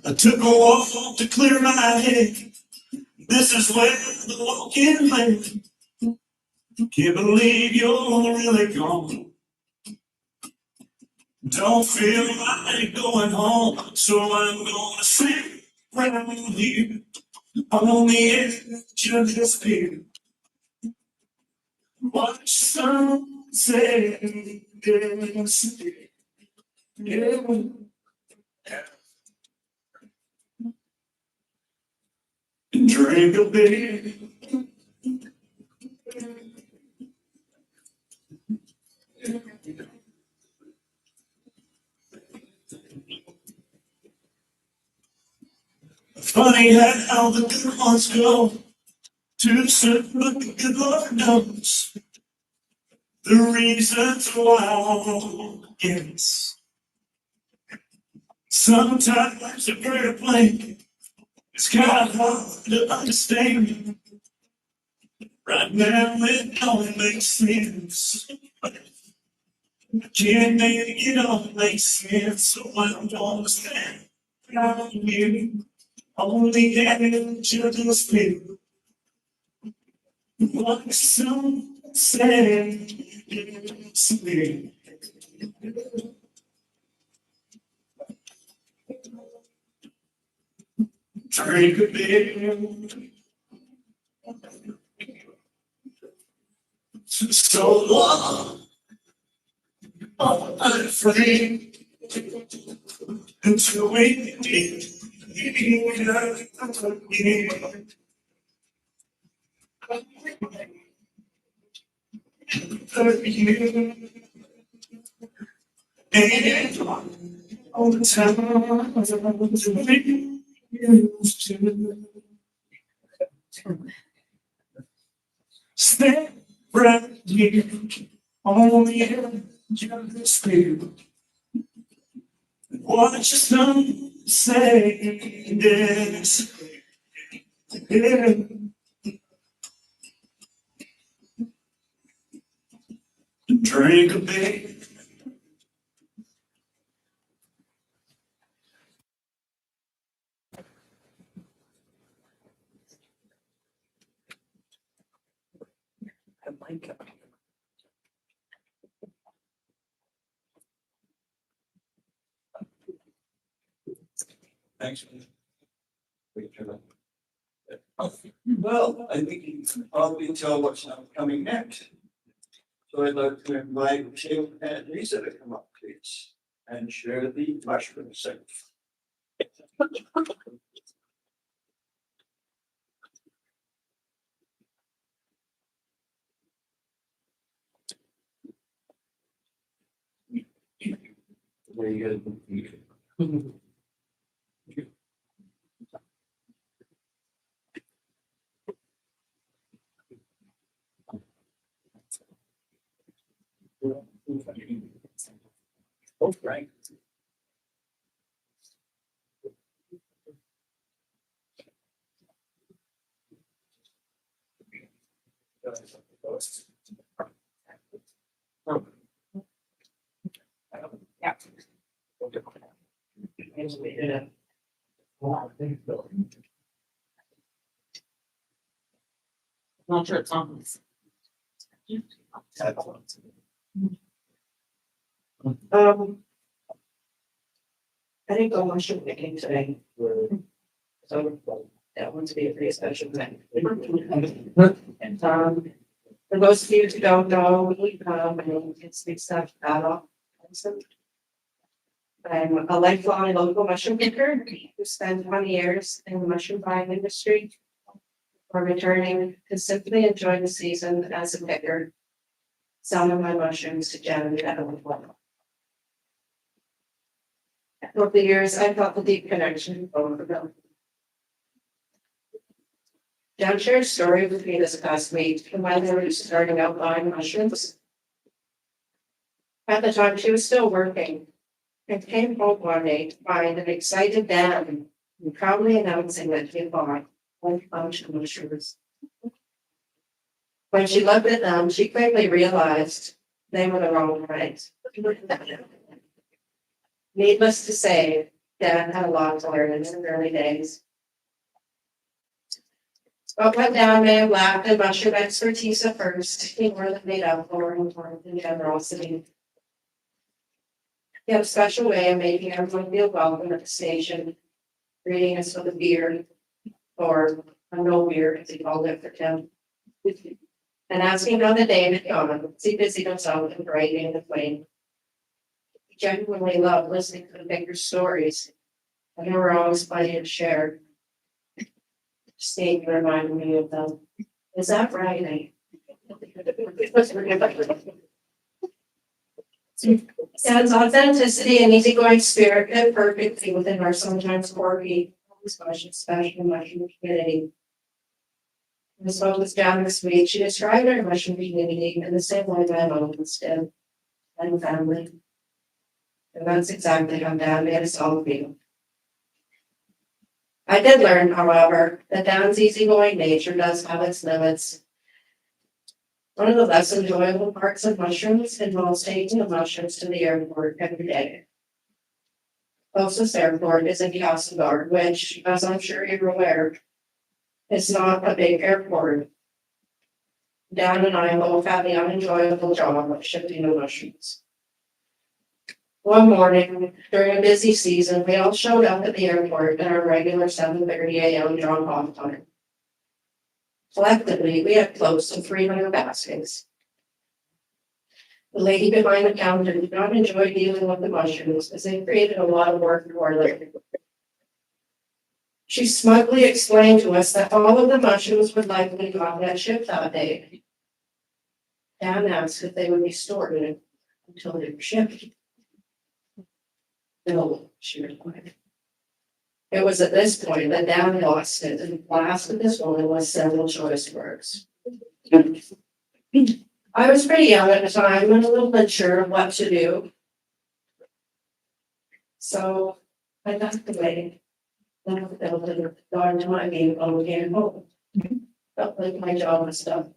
I took a walk to clear my head. This is where the walking man. Can't believe you're really gone. Don't feel like going home, so I'm gonna sit right here on the edge of this pier. Watch sunset disappear. Yeah. Drink a beer. Funny how the good ones go. Too soon, but the good Lord knows. the reasons why, yes. Sometimes a greater plane is kind of hard to understand. Right now it don't make sense. Can't make it all make sense, so I don't understand. How you only had each other's feel. What some say, say. Drink a bit. So long, I'm free. Until we meet again. For you and all the times we used to stay right here, only in your spirit. Watch the sun say this. Yeah. Drink a bit. I like it. Thanks. Well, I think you can probably tell what's coming next. So I'd like to invite Jim and Lisa to come up, please, and share the mushroom segment. Very good. Oh, right. Yeah. Yes, we did it. Wow, thank you. Not sure it's on this. I didn't go mushroom picking today. So that one's be a pretty special thing. And for those of you who don't know, it's big stuff battle. I'm a lifelong local mushroom picker who spent 20 years in the mushroom buying industry. For returning to simply enjoy the season as a picker, selling my mushrooms to Jen at a level. Over the years, I felt a deep connection over them. Jen shared a story with me this past week when they were starting out buying mushrooms. At the time, she was still working and came home one day to find an excited Dan and proudly announcing that he had bought a bunch of mushrooms. When she looked at them, she quickly realized they were the wrong price. Needless to say, Dan had a lot to learn in his early days. But what Dan may have lacked in mushroom expertise at first, he more than made up for in warmth and generosity. He had a special way of making everyone feel welcome at the station, greeting us with a beer, or a no beer, as he called it for him, and asking how the day had gone, as he busied himself in brightening the flame. He genuinely loved listening to the baker's stories, and they were always funny to share. Steve reminded me of them. Is that right? Dan's authenticity and easygoing spirit fit perfectly within our sometimes quirky, special mushroom community. I spoke with John this week. She described our mushroom community in the same way my mom did, and family. And that's exactly how Dad made us all feel. I did learn, however, that Dan's easygoing nature does have its limits. One of the less enjoyable parts of mushrooms involves taking the mushrooms to the airport every day. Closest airport is in Castlegar, which, as I'm sure you're aware, is not a big airport. Dan and I both had the unenjoyable job of shipping the mushrooms. One morning, during a busy season, we all showed up at the airport at our regular 7:30 a.m. drop-off time. Collectively, we had close to 300 baskets. The lady behind the counter did not enjoy dealing with the mushrooms as they created a lot of work for her. She smugly explained to us that all of the mushrooms would likely not get shipped that day. Dan asked if they would be stored in it until they were shipped. No, she replied. It was at this point that Dan lost it and blasted this woman with several choice words. I was pretty young at the time and a little unsure of what to do. So I got away. Then I felt like gone to my vehicle and came home. Felt like my job was done.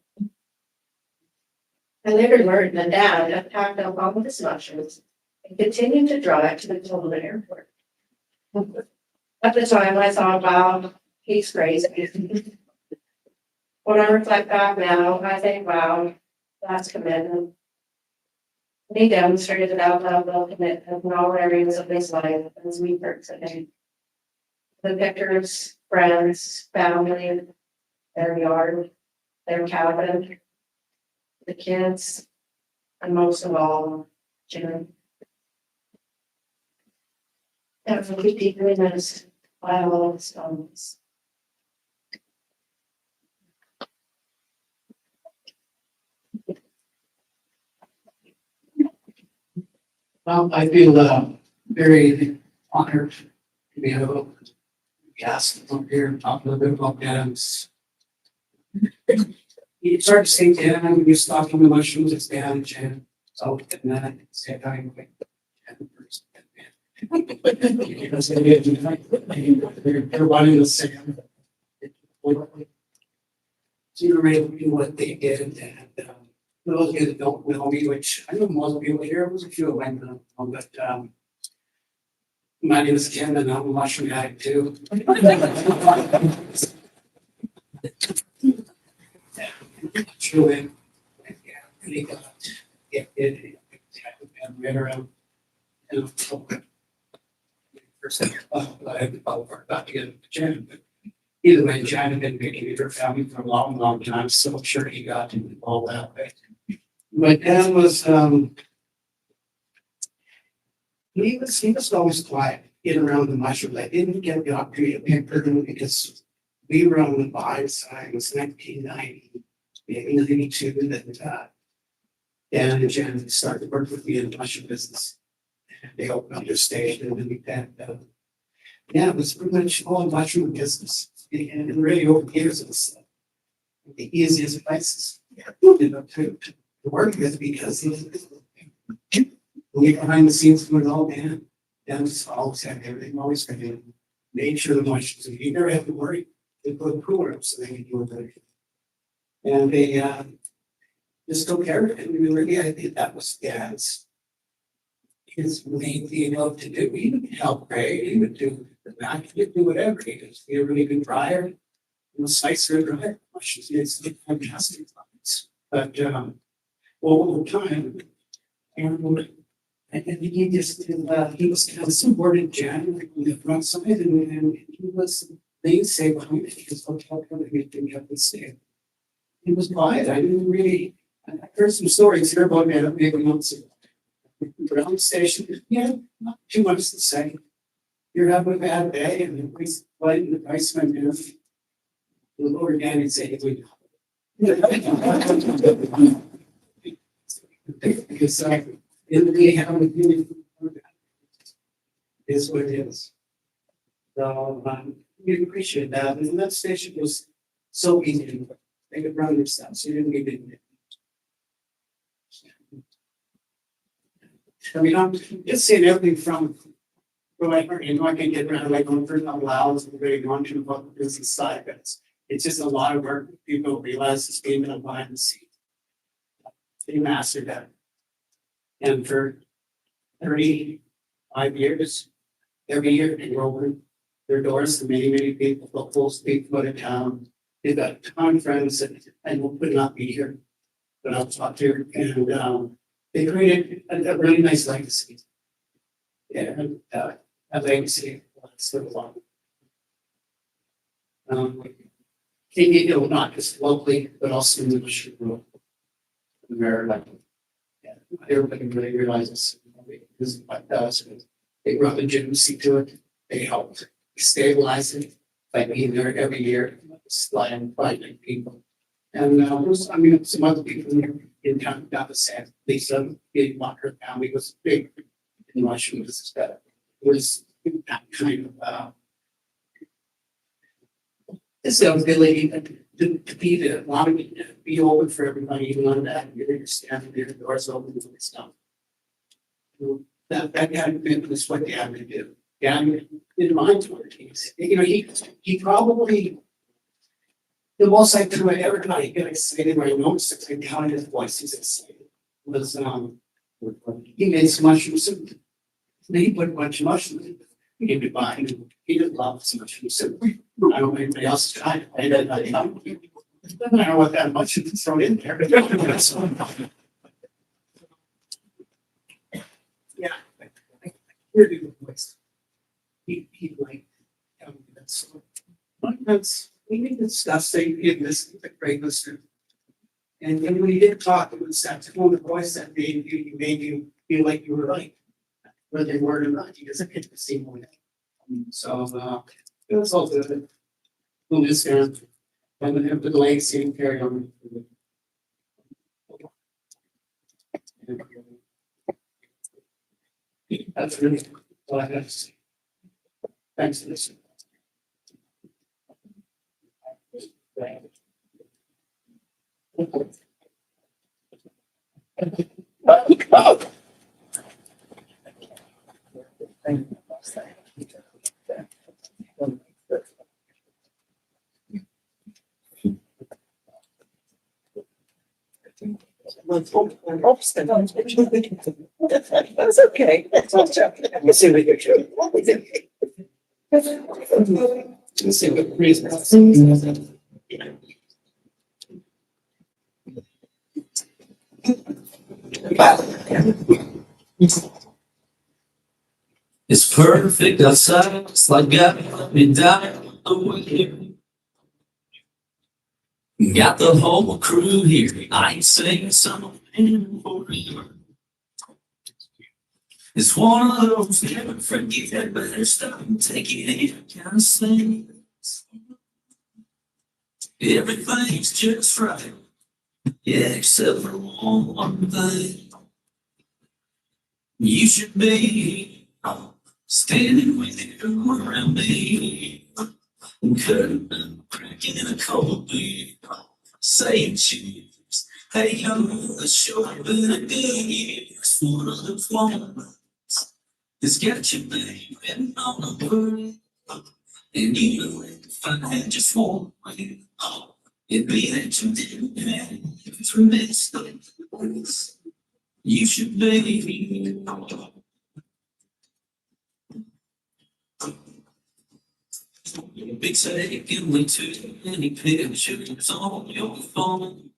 I later learned that Dad had packed up all of his mushrooms and continued to drive to the Tolman airport. At the time, I thought, wow, he's crazy. When I reflect back now, I think, wow, that's commitment. He demonstrated out-loud commitment in all areas of his life as we heard today. The victors, friends, family, their yard, their cabin, the kids, and most of all, Jim. That will be deeply missed by all of his families. Well, I feel very honored to be able to be asked to come here and talk a little bit about Dan's. You start to say Dan, you stop on the mushrooms, it's Dan, Jan, so and then I say I'm like Jan first. Because they're one in the same. So you're able to do what they did and for those of you that don't know me, which I know most people here, was a few of them, but my name is Ken and I'm a mushroom addict too. Truly, yeah, really got it. Ran around. And first, I had to follow her back to get the gym, but either way, John had been making it her family for a long, long time, so I'm sure he got involved that way. But Dan was, he was always quiet in around the mushrooms. I didn't get the opportunity to pick him because we were on the buy side. It was 1990, maybe 92 that Dan and Jen started working with me in the mushroom business. They opened up their station and yeah, it was pretty much all mushroom business. And really over the years, it was the easiest places, you know, to work with because we behind the scenes doing it all, Dan was always had everything, always made sure the mushrooms, you never have to worry. They put a cooler up so they can do it. And they just took care of it. And really, I think that was Dan's his main thing he loved to do. He would help Ray, he would do the back, he would do whatever. He was a really good dryer. He was slicer dryer. It's fantastic. But over time, and he just he was kind of supported Jan on the front side, and he was mainstay behind it because hotel company didn't have to stay. He was quiet. I didn't really. I heard some stories here about that maybe months ago. Ground station, yeah, not too much to say. You're having a bad day, and the police fighting the price went down. The Lord again and say, "We." Because in the day, how we is what it is. So we appreciate that, and that station was so easy. They could run themselves, so you didn't need it. I mean, I'm just seeing everything from like, you know, I can get around like on first allows and very on to about the business side, but it's just a lot of work. People don't realize it's being done behind the scenes. They mastered that. And for 35 years, every year they open their doors to many, many people, the whole state, go to town. They've got a ton of friends that I would not be here, but I'll talk to, and they created a really nice legacy. And a legacy lasts live long. You know, not just locally, but also in the mission world. Where like, yeah, everybody really realizes this is what does. They brought legitimacy to it. They helped stabilize it by being there every year, finding people. And I mean, some other people in town got the same. Lisa, big Walker family was big in Washington. Was that kind of this ability to be the allowing it to be open for everybody, even on that, you understand the doors open and stuff. That hadn't been this what Dad would do. Dad didn't mind 20s. You know, he probably the most I could ever done, he got excited when I noticed it, I counted his voice, he's excited. Was he made some mushroom soup. He put a bunch of mushrooms in to buy, and he didn't love so much soup. I don't know anybody else tried it. I don't know what that much is thrown in there. Yeah, I hear the voice. He like that's sometimes we need to discuss saying in this the great listener. And when he did talk, it was that tone of voice that made you feel like you were right. Whether they were or not, he doesn't get the same way. So it was all good. We'll miss him. And the legacy and carry on. That's really all I have to say. Thanks for listening. That's okay. That's all joking. Let's see what you're doing. Let's see what reason. It's perfect outside, it's like got me down away. Got the whole crew here, I ain't saying something for you. It's one of those never forget, better stop and take it in kind of things. Everything's just right, yeah, except for one thing. You should be standing with you around me, cutting, cracking a cold beer, saying cheers. Hey, it's sure been a good year. It's one of the ones that's got you baby on a bird, and you know if I had just one way, it'd be that you didn't have through this things. You should be. Big taking way too many pictures on your phone.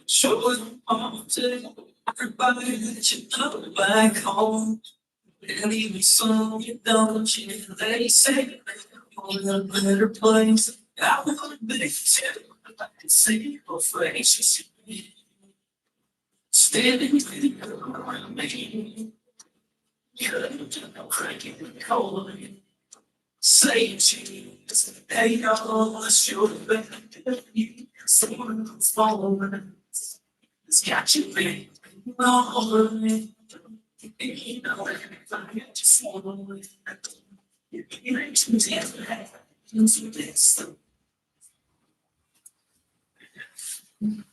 Show them all to everybody that you know back home. And even some you don't, you they say on a better place. I wanna be too. I can see your face. Standing with you around me. Cracking the cold. Say cheese, hey y'all, it's your bed. Someone's following. It's got you baby. No, you know if I just follow it. You ain't too dead. Into this. Thank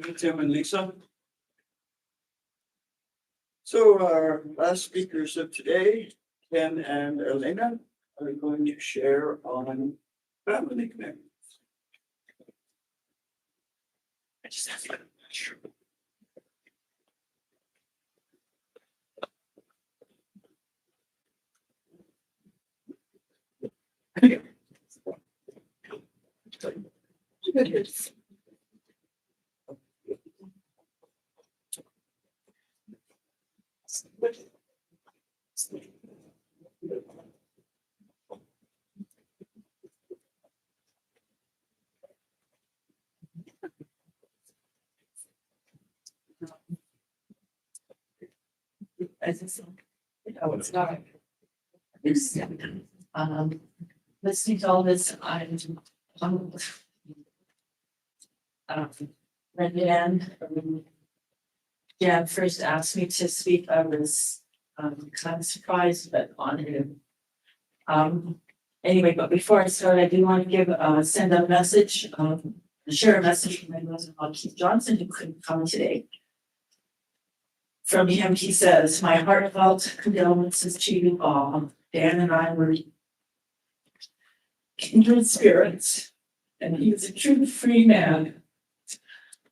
you, Tim and Lisa. So our last speakers of today, Ken and Elena, are going to share on family commitments. I just have to. As it's, oh, it's not. It's, listening to all this, um, when Jan first asked me to speak, I was, kind of surprised, but honored. Anyway, but before I start, I do want to send a message, share a message from my mother-in-law, Keith Johnson, who couldn't come today. From him, he says, my heartfelt condolences to you all. Dan and I were kindred spirits, and he was a true free man.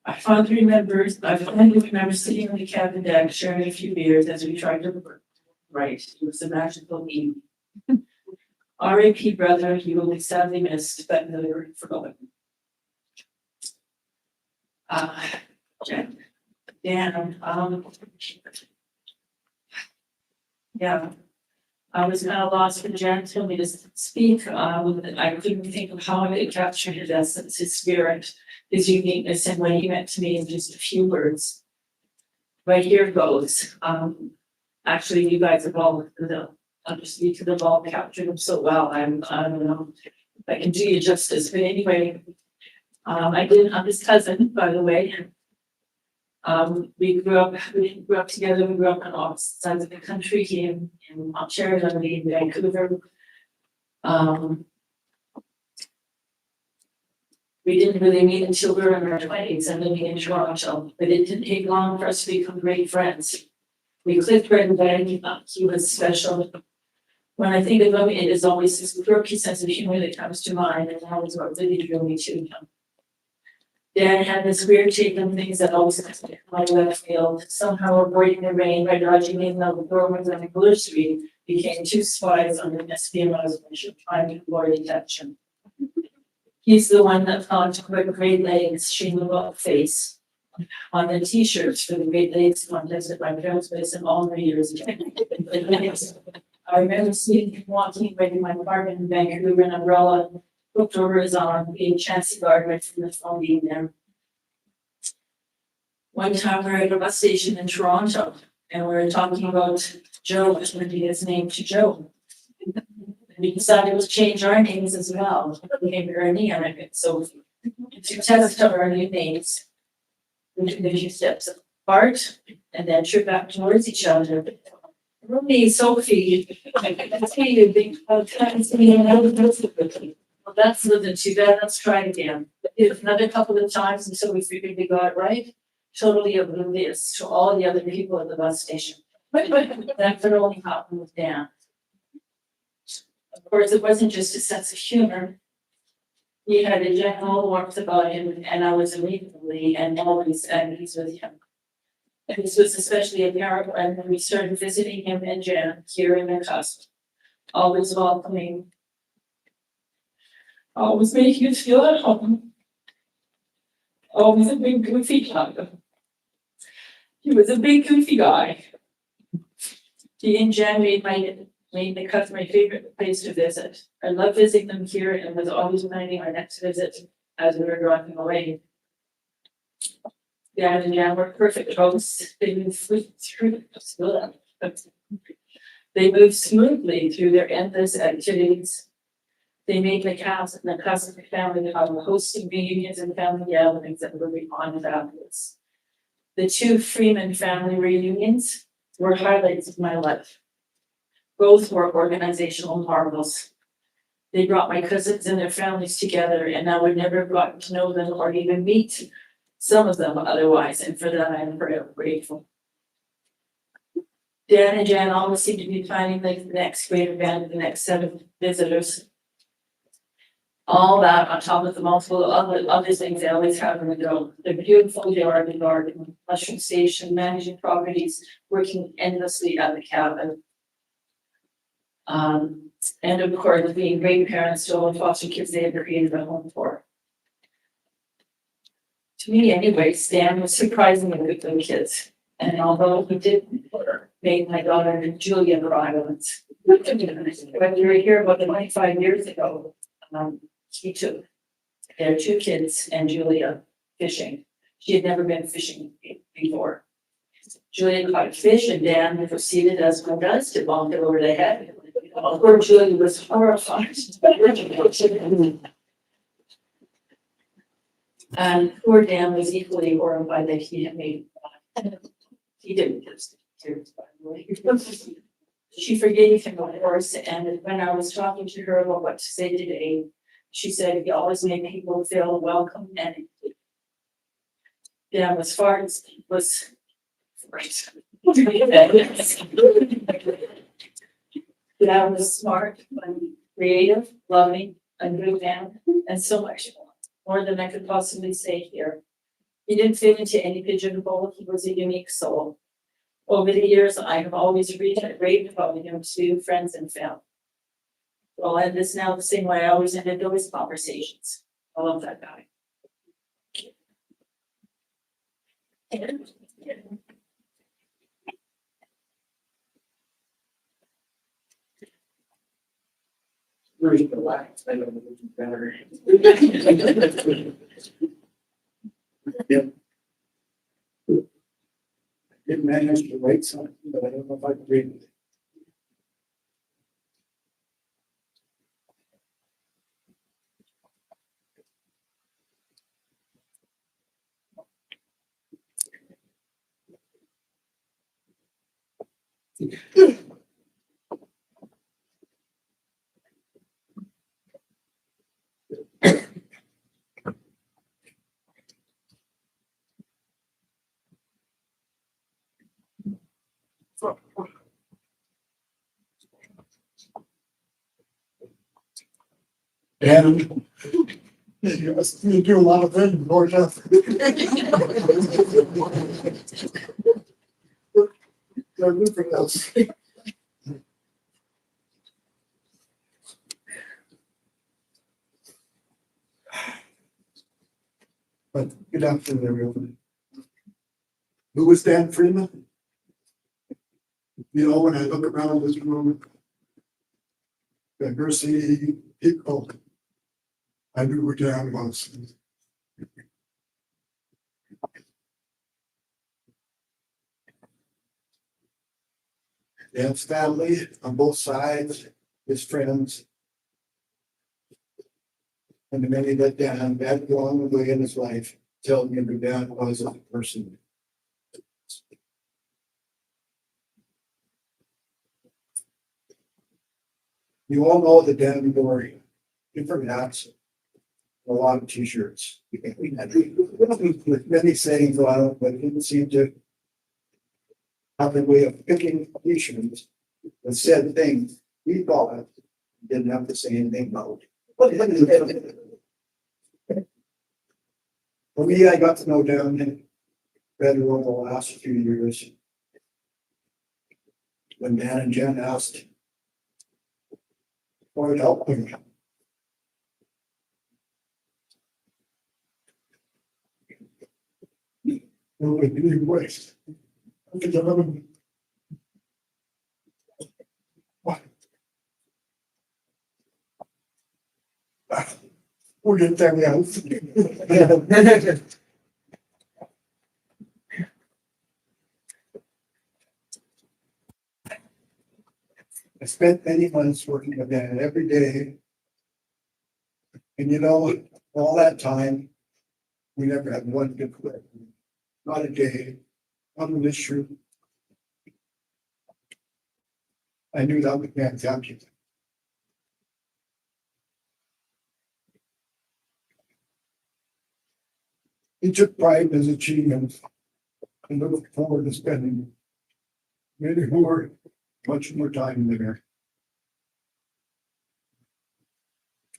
I fondly remember sitting on the cabin deck, sharing a few beers as we tried to write. It was a magical evening. R.A.P. brother, you will be sadly missed, but never forgotten. Dan, yeah, I was kind of lost when Jan told me to speak. I couldn't think of how I could capture his essence, his spirit, his uniqueness, and what he meant to me in just a few words. Right here goes. Actually, you guys have all you could have all captured him so well. I don't know if I can do you justice, but anyway, I did. I'm his cousin, by the way. We grew up together. We grew up on opposite sides of the country. He in Ontario, and me in Vancouver. We didn't really meet until we were in our 20s and living in Toronto, but it didn't take long for us to become great friends. We clicked right away. He was special. When I think of him, it is always his quirky sense of humor that comes to mind, and that was what really drew me to him. Dan had this weird take on things that always connected my left field. Somehow avoiding the rain by dodging in the doorways on the Blue Street became two spies on an espionage mission trying to avoid detection. He's the one that found the Great Lakes stream of face on the t-shirts for the Great Lakes contest at my parents' place in all the years ago. I remember seeing him walking away from my apartment in Vancouver, an umbrella hooked over his arm, being chancy guard right from the phone being there. One time we were at a bus station in Toronto and we were talking about Joe, changing his name to Joe. And we decided to change our names as well. We named Ernie and I so to test our new names. We took a few steps apart and then trip back towards each other. Rooney, Sophie, that's me, a big times me and well, that's nothing too bad. Let's try it again. If another couple of times until we figured we got it right. Totally oblivious to all the other people at the bus station. That could only happen with Dan. Of course, it wasn't just a sense of humor. He had a general warmth about him, and I was immediately and always at ease with him. And this was especially apparent when we started visiting him and Jan here in the cusp. Always welcoming. Always making us feel at home. Always a big goofy guy. He was a big goofy guy. He and Jan made the cusp my favorite place to visit. I love visiting them here and was always planning our next visit as we were driving away. Dan and Jan were perfect hosts. They moved smoothly through their endless activities. They made the cusp family hosting reunions and family gatherings that were on afterwards. The two Freeman family reunions were highlights of my life. Both were organizational marvels. They brought my cousins and their families together, and I would never have gotten to know them or even meet some of them otherwise, and for that I am forever grateful. Dan and Jan always seem to be planning like the next great event, the next set of visitors. All that on top of the multiple other things they always have in the go. They're beautiful, they are in the garden, mushroom station, managing properties, working endlessly at the cabin. And of course, being great parents to all the foster kids they ever created a home for. To me anyway, Stan was surprisingly good with kids. And although he did make my daughter Julia violence, when we were here about 25 years ago, he took their two kids and Julia fishing. She had never been fishing before. Julia caught a fish and Dan proceeded, as one does, to bonk it over the head. Poor Julia was horrified. And poor Dan was equally horrified that he had made. He didn't get tears, by the way. She forgave him, of course, and when I was talking to her about what to say today, she said he always made people feel welcome and included. Dan was Dan was smart, funny, creative, loving, a good man, and so much more than I could possibly say here. He didn't fit into any pigeonhole. He was a unique soul. Over the years, I have always raved about him to friends and family. Well, I'll end this now the same way I always ended those conversations. I love that guy. Really relaxed, I don't know if it's better. I did manage to write something, but I don't know if I can read it. And you do a lot of things, Lord. Everything else. But good afternoon, everyone. Who was Dan Freeman? You know, when I look around this room, diversity, people, I knew where Dan was. Dan's family on both sides, his friends, and the many that Dan had along the way in his life, telling him who Dan was as a person. You all know the Dan story, different hats, a lot of t-shirts. With many sayings on it, but he didn't seem to have a way of picking t-shirts that said things he thought didn't have to say anything about. For me, I got to know Dan better over the last few years. When Dan and Jen asked for help. No, we didn't waste. What? We'll get that out. I spent many months working with Dan every day. And you know, all that time, we never had one good quit. Not a day on this issue. I knew that would be fantastic. He took pride in his achievements and looked forward to spending much more time there.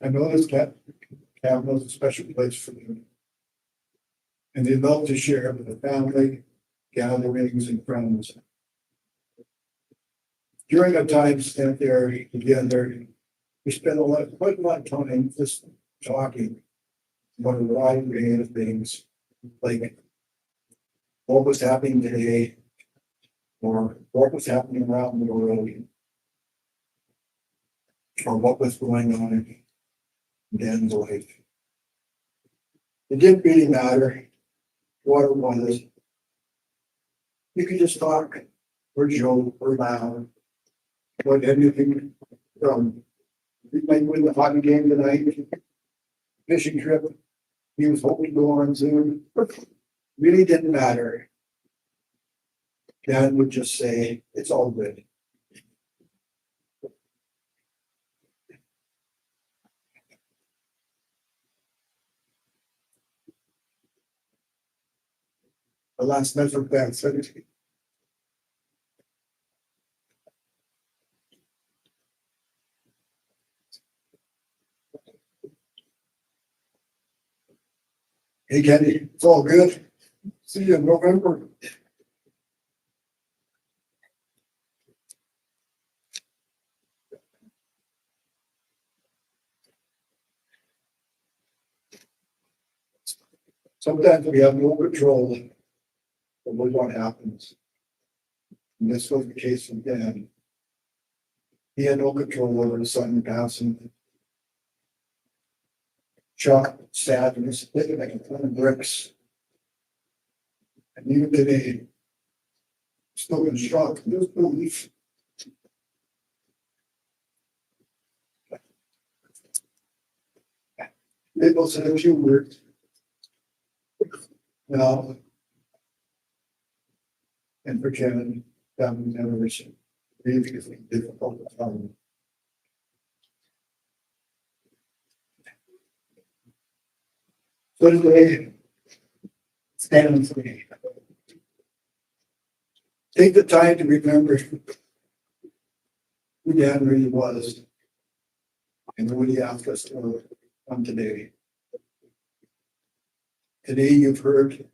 I know this cabin was a special place for them. And they love to share with the family, gatherings and friends. During our time spent there together, we spent quite a lot of time just talking about a wide range of things, like what was happening today, or what was happening around the world, or what was going on in Dan's life. It didn't really matter what it was. You could just talk or joke or laugh about anything from we might win the hockey game tonight, fishing trip he was hoping to go on soon. Really didn't matter. Dan would just say, it's all good. The last measure of that said, hey Kenny, it's all good. See you in November. Sometimes we have no control over what happens. And this was the case with Dan. He had no control over his son passing. Shock, sadness, living like a ton of bricks. And even today, still in shock, disbelief. People said a few words. Now, and for Kevin, family members, really difficult time. So today, stand with me. Take the time to remember who Dan really was and what he asked us to come today. Today you've heard,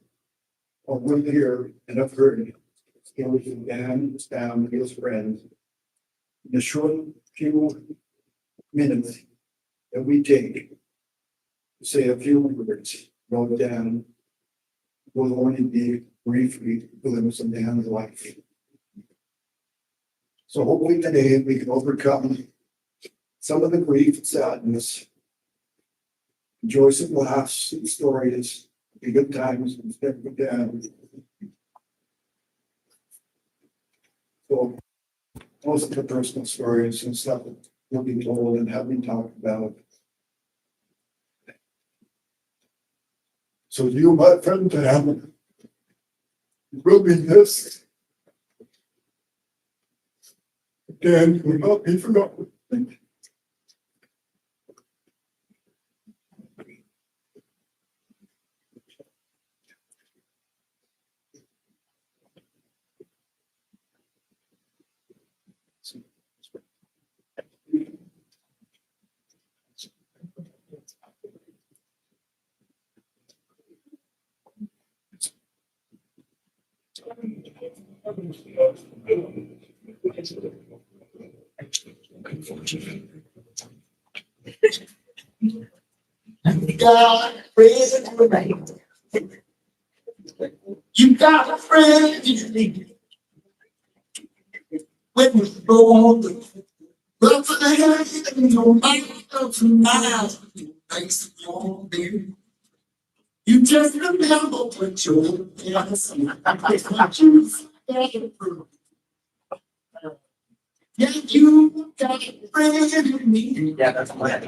or will hear, and have heard stories of Dan, his family, his friends. In the short few minutes that we take to say a few words, wrote down, will only be briefly glimpse of Dan's life. So hopefully today we can overcome some of the grief and sadness, enjoy some laughs and stories, the good times and spend with Dan. So most of the personal stories and stuff will be told and have been talked about. So you, my friend, Dan, will be missed. Dan will not be forgotten. Thank you. God, praise and tonight. You got a friend you need. When you go run for the head in your mind of miles. Thanks to your baby. You just remember what your parents what you said. Yeah, you got a friend in me. Yeah, that's my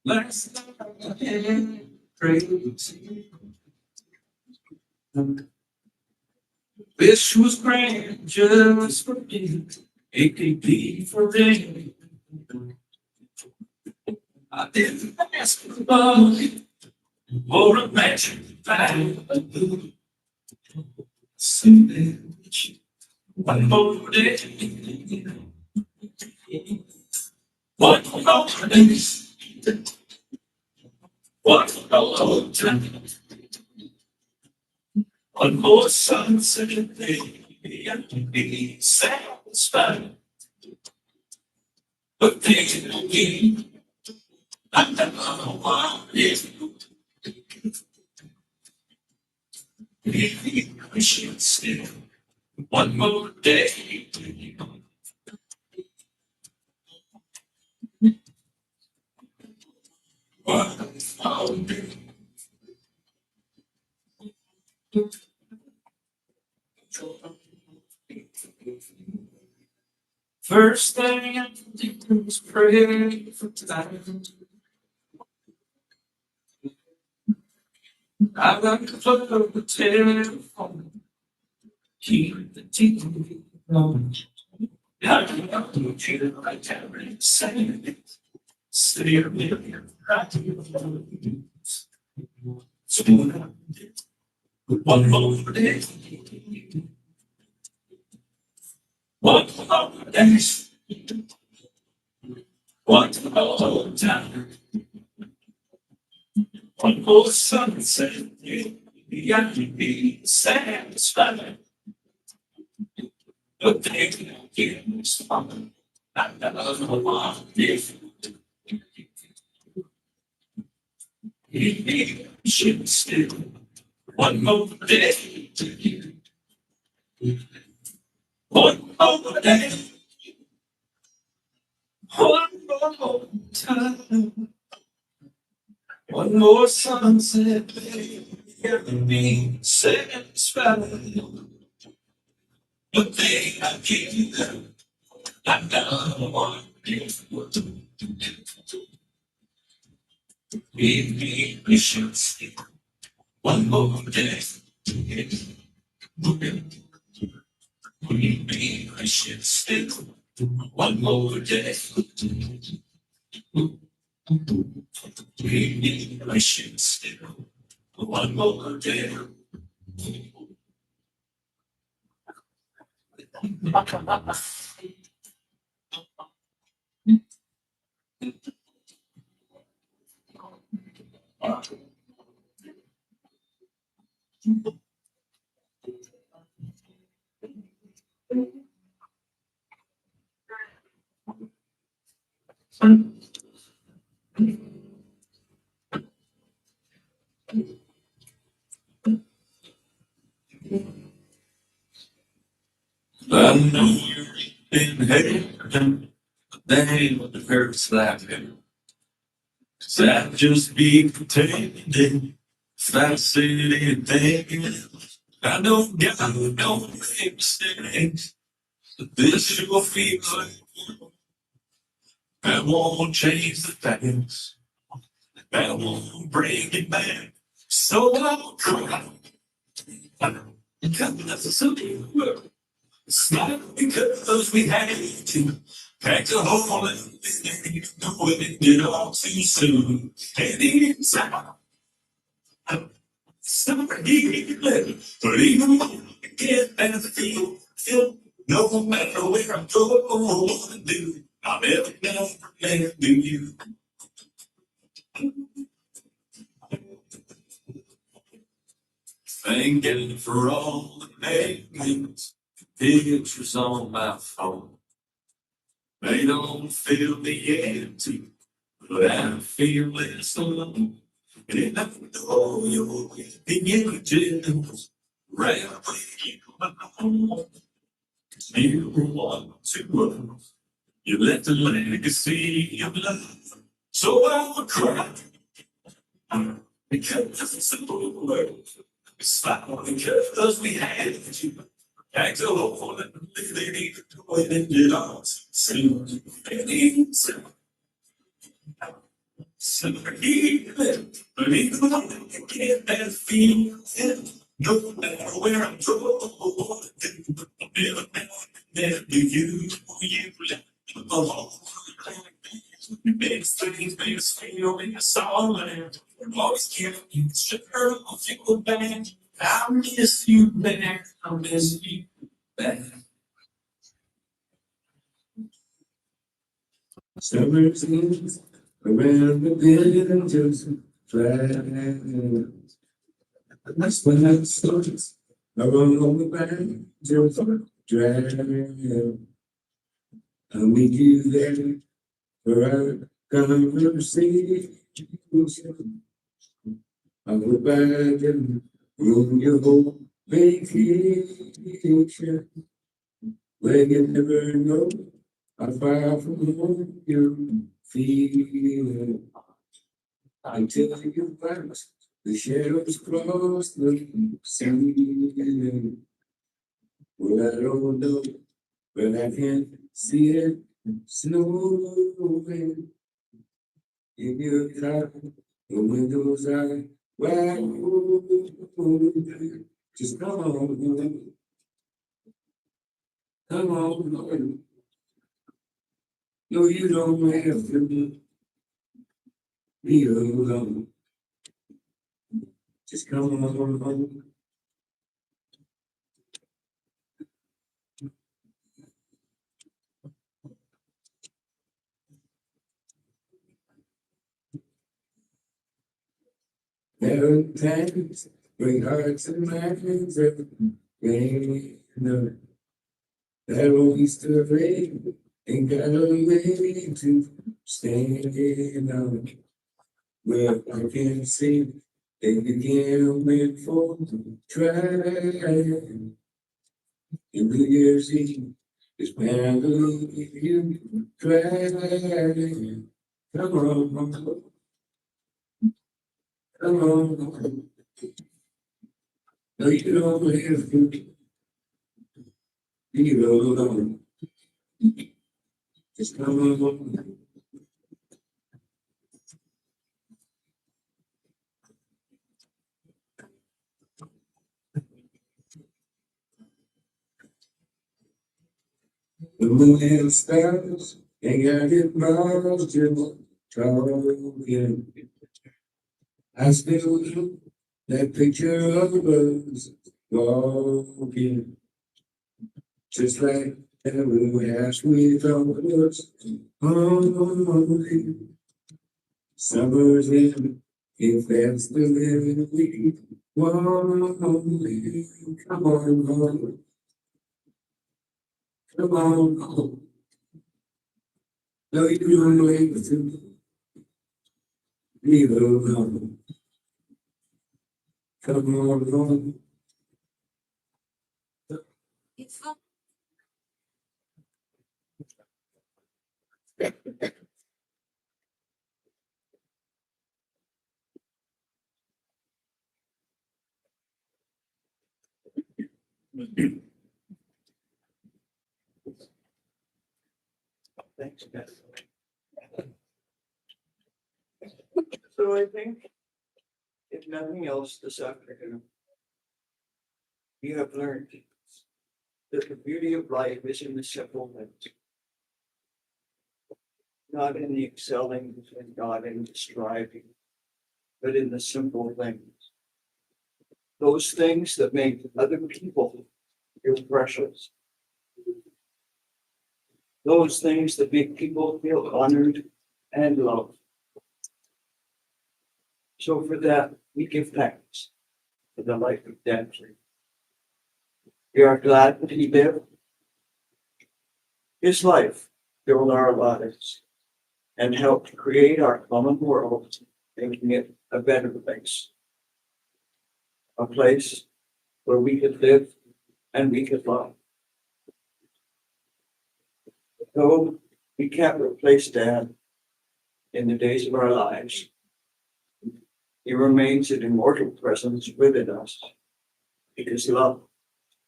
last night I had crazy. This was grand just for you, AKP for me. I didn't ask for love or a magic value. Someday, one more day, one more day, one more time, one more sunset day, and be satisfied. But then again, I never want it. Maybe I should still one more day. First thing I did was pray for time. I got to plug the telephone, keep the TV on. I got to chill like every second. Stay a million right here. So one more day, one more day, one more time, one more sunset. You got to be satisfied. But they can't get me something. I never want it. You should still one more day. One more day. One more time. One more sunset, baby. Got me satisfied. But they can't get them. I never want it. Maybe we should still one more day. Maybe I should still one more day. Maybe I should still one more day. I know you're in heaven, but that ain't what the hurts like. Cause I'd just be pretending if I said anything else. I know God don't make mistakes, but this sure feels like I won't change the past. I won't bring it back. So I'll cry. Because that's so deep. It's not because we had to pack a hole in it, know it did all too soon. And inside, I'm sorry, but even when I get that feel, no matter where I go, or what I do, I'll never forget you. Thank you for all the magnets, pictures on my phone. They don't fill me empty, but I feel less alone. And I know you're with the images, right where you belong. You want to us, you left a legacy of love. So I will cry, because it's a word. It's fine because we had you. Back to home and living when it did all soon. And it's so healing, but even when I get that feeling, No matter where I'm going, never you left me alone. Makes things make us feel in the solid. Always keep you sure I'll feel bad. I miss you back. I miss you back. Summer's in around the bend just fly. That's when I starts. I run on the back just drag. And we do that for our conversation. I go back and ruin your whole vacation. Where you never know how far from home you feel. Until you pass, the shadows cross the sea. Well, I don't know, but I can see it snowing. In your car, the windows are wide open. Just come on, come on. No, you don't have to be alone. Just come on. Valentine's, bring hearts and minds every rain. That old Easter rain ain't got a way to stand out. Well, I can see they began meant for try. And New Year's Eve is when I believe you try. Come on, come on. No, you don't have to be alone. Just come on. The moon and stars, and I get miles just talking. I still look that picture of us walking, just like that we asked we thought was only summer's in. If that's the living we want, come on, come on. No, you don't wait to be alone. Come on. Thanks, Beth. So I think, if nothing else this afternoon, you have learned that the beauty of life is in the simple things. Not in the excelling and not in the striving, but in the simple things. Those things that make other people feel precious. Those things that make people feel honored and loved. So for that, we give thanks for the life of Dan Freeman. We are glad that he lived. His life filled our lives and helped create our common world, making it a better place. A place where we could live and we could love. Though we can't replace Dan in the days of our lives, he remains an immortal presence within us because love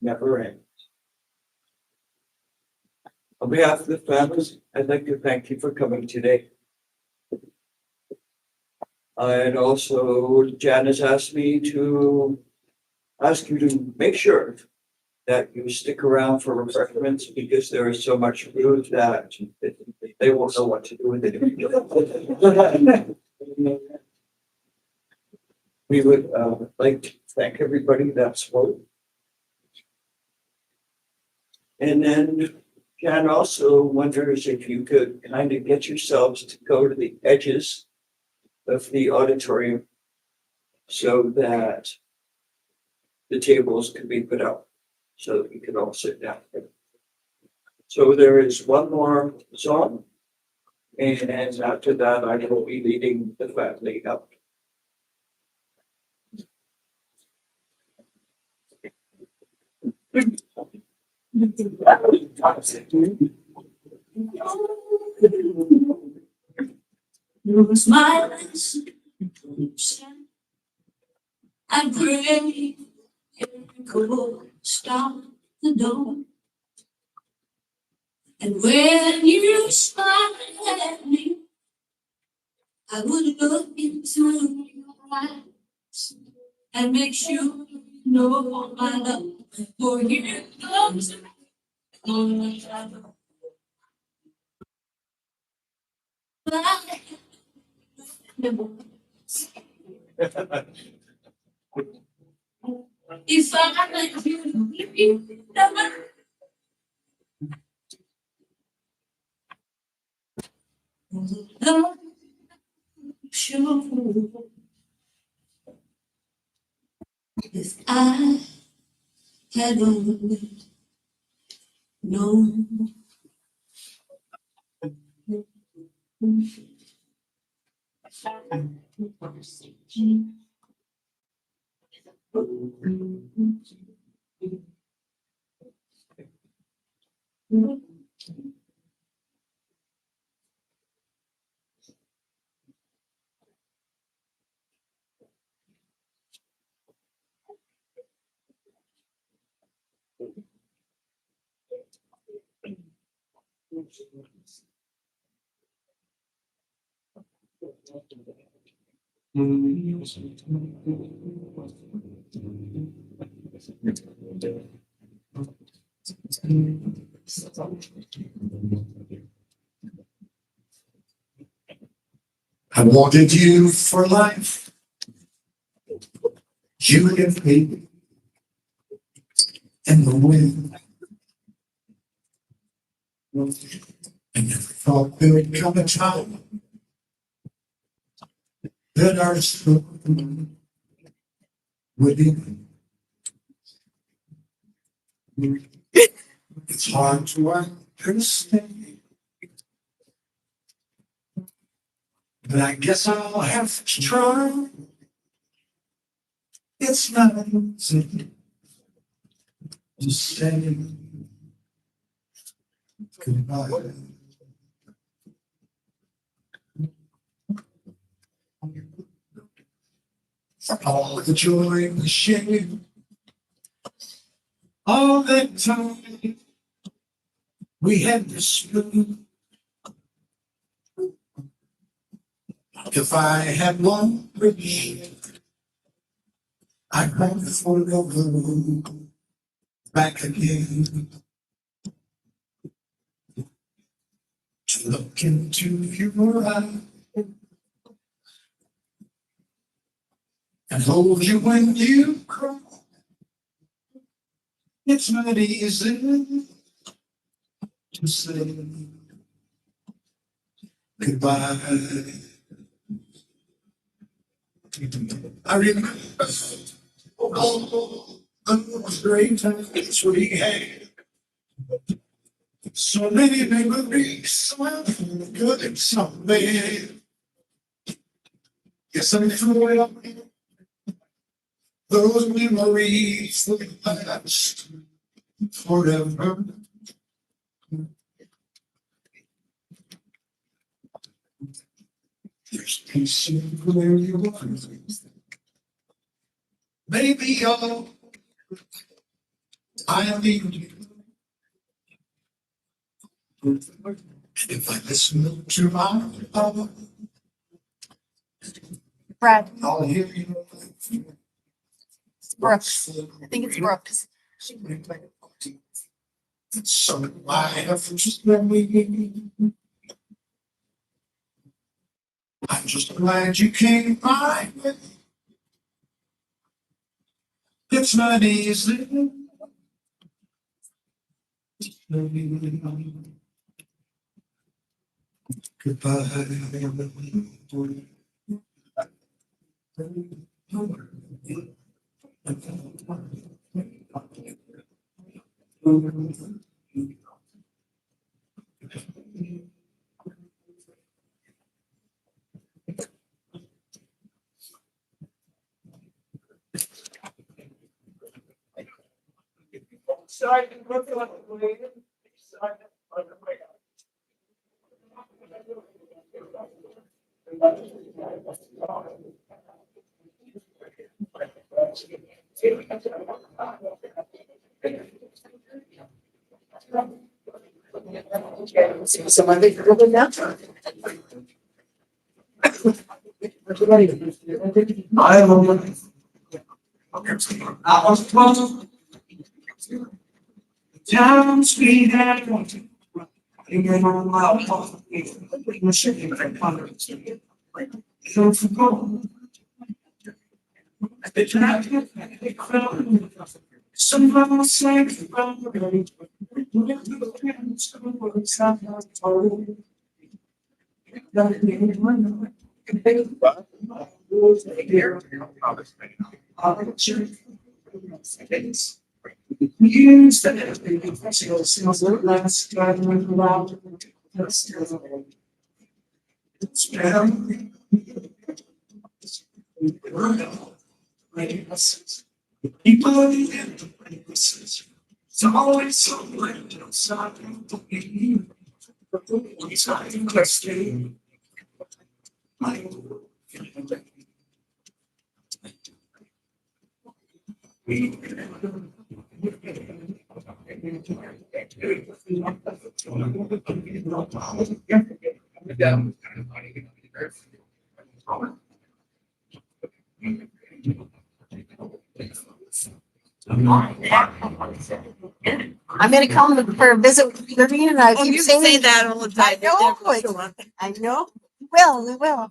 never ends. On behalf of the family, I'd like to thank you for coming today. And also, Jan has asked me to ask you to make sure that you stick around for refreshments because there is so much food that they won't know what to do with it. We would like to thank everybody that spoke. And then Jan also wonders if you could kind of get yourselves to go to the edges of the auditorium so that the tables could be put up so that we could all sit down. So there is one more song. And after that, I will be leading the family up. Your smiles, I pray it could stop the door. And when you smile at me, I would look into your eyes and make sure you know my love for you comes on the shadow. If I let you never love sure if I had only known. I wanted you for life. You give me in the wind. I never thought there would come a time that our story would end. It's hard to understand, but I guess I'll have to try. It's not easy to say goodbye. For all the joy we shared, all that time we had to spend. If I had one regret, I'd want forever back again to look into your eyes and hold you when you cry. It's not easy to say goodbye. I remember all those great times we had. So many memories, some good and some bad. Yes, I'm through it. Those memories will last forever. There's peace in where you are. Maybe all I need you. And if I listen to my heart, Brad. I'll hear you. Brooks. I think it's Brooks. So I have just memory. I'm just glad you came by. It's not easy. So I can look at the way. So I think we're good now. I was close. Down street and wanting. You know, I'll machine like hundreds. So for gold. They try to get crowd. Some of them say, well, use that last driving around. People are the end of places. It's always so late outside of the it's not interesting. I'm gonna come for a visit with Vivian and I keep saying that all the time. I know. We will.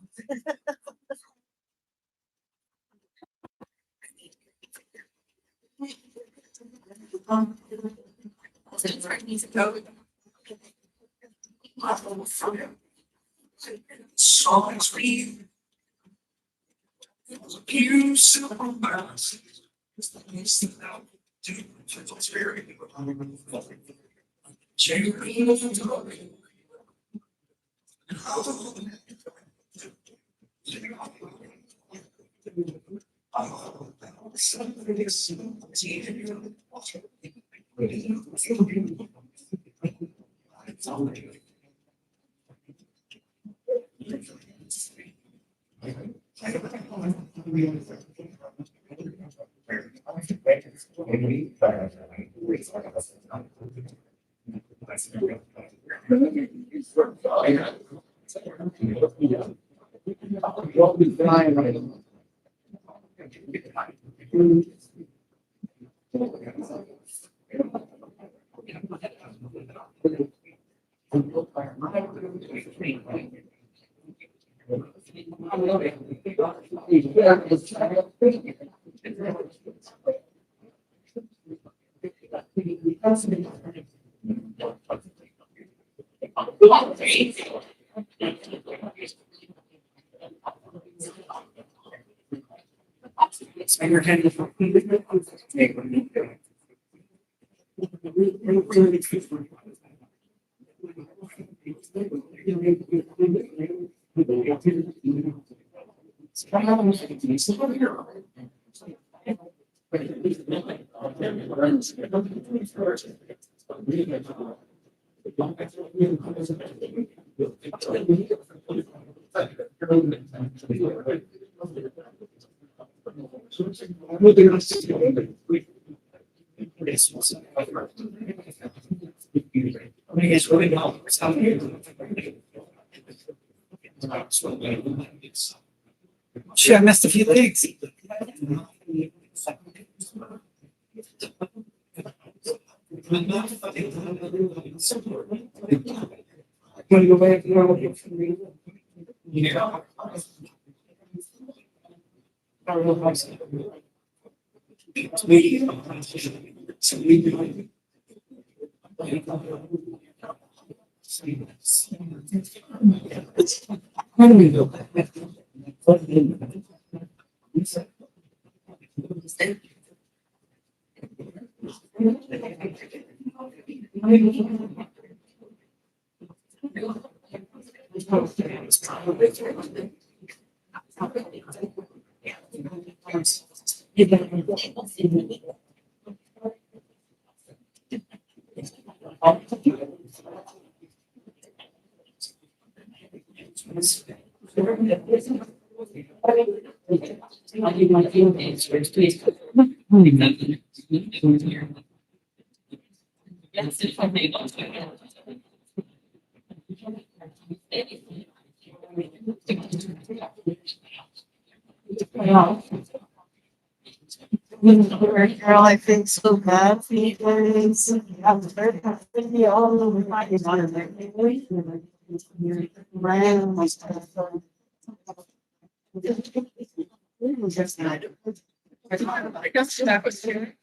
Songs we you simple balance. It's the least thing now. Dude, it's very. Sure, I missed a few things. Wanna go back? You wanna get some reading? Yeah. I don't know if I said. It's me. So we. Girl, I think so bad. Because I'm very happy all over my ran my stuff. I guess that was here.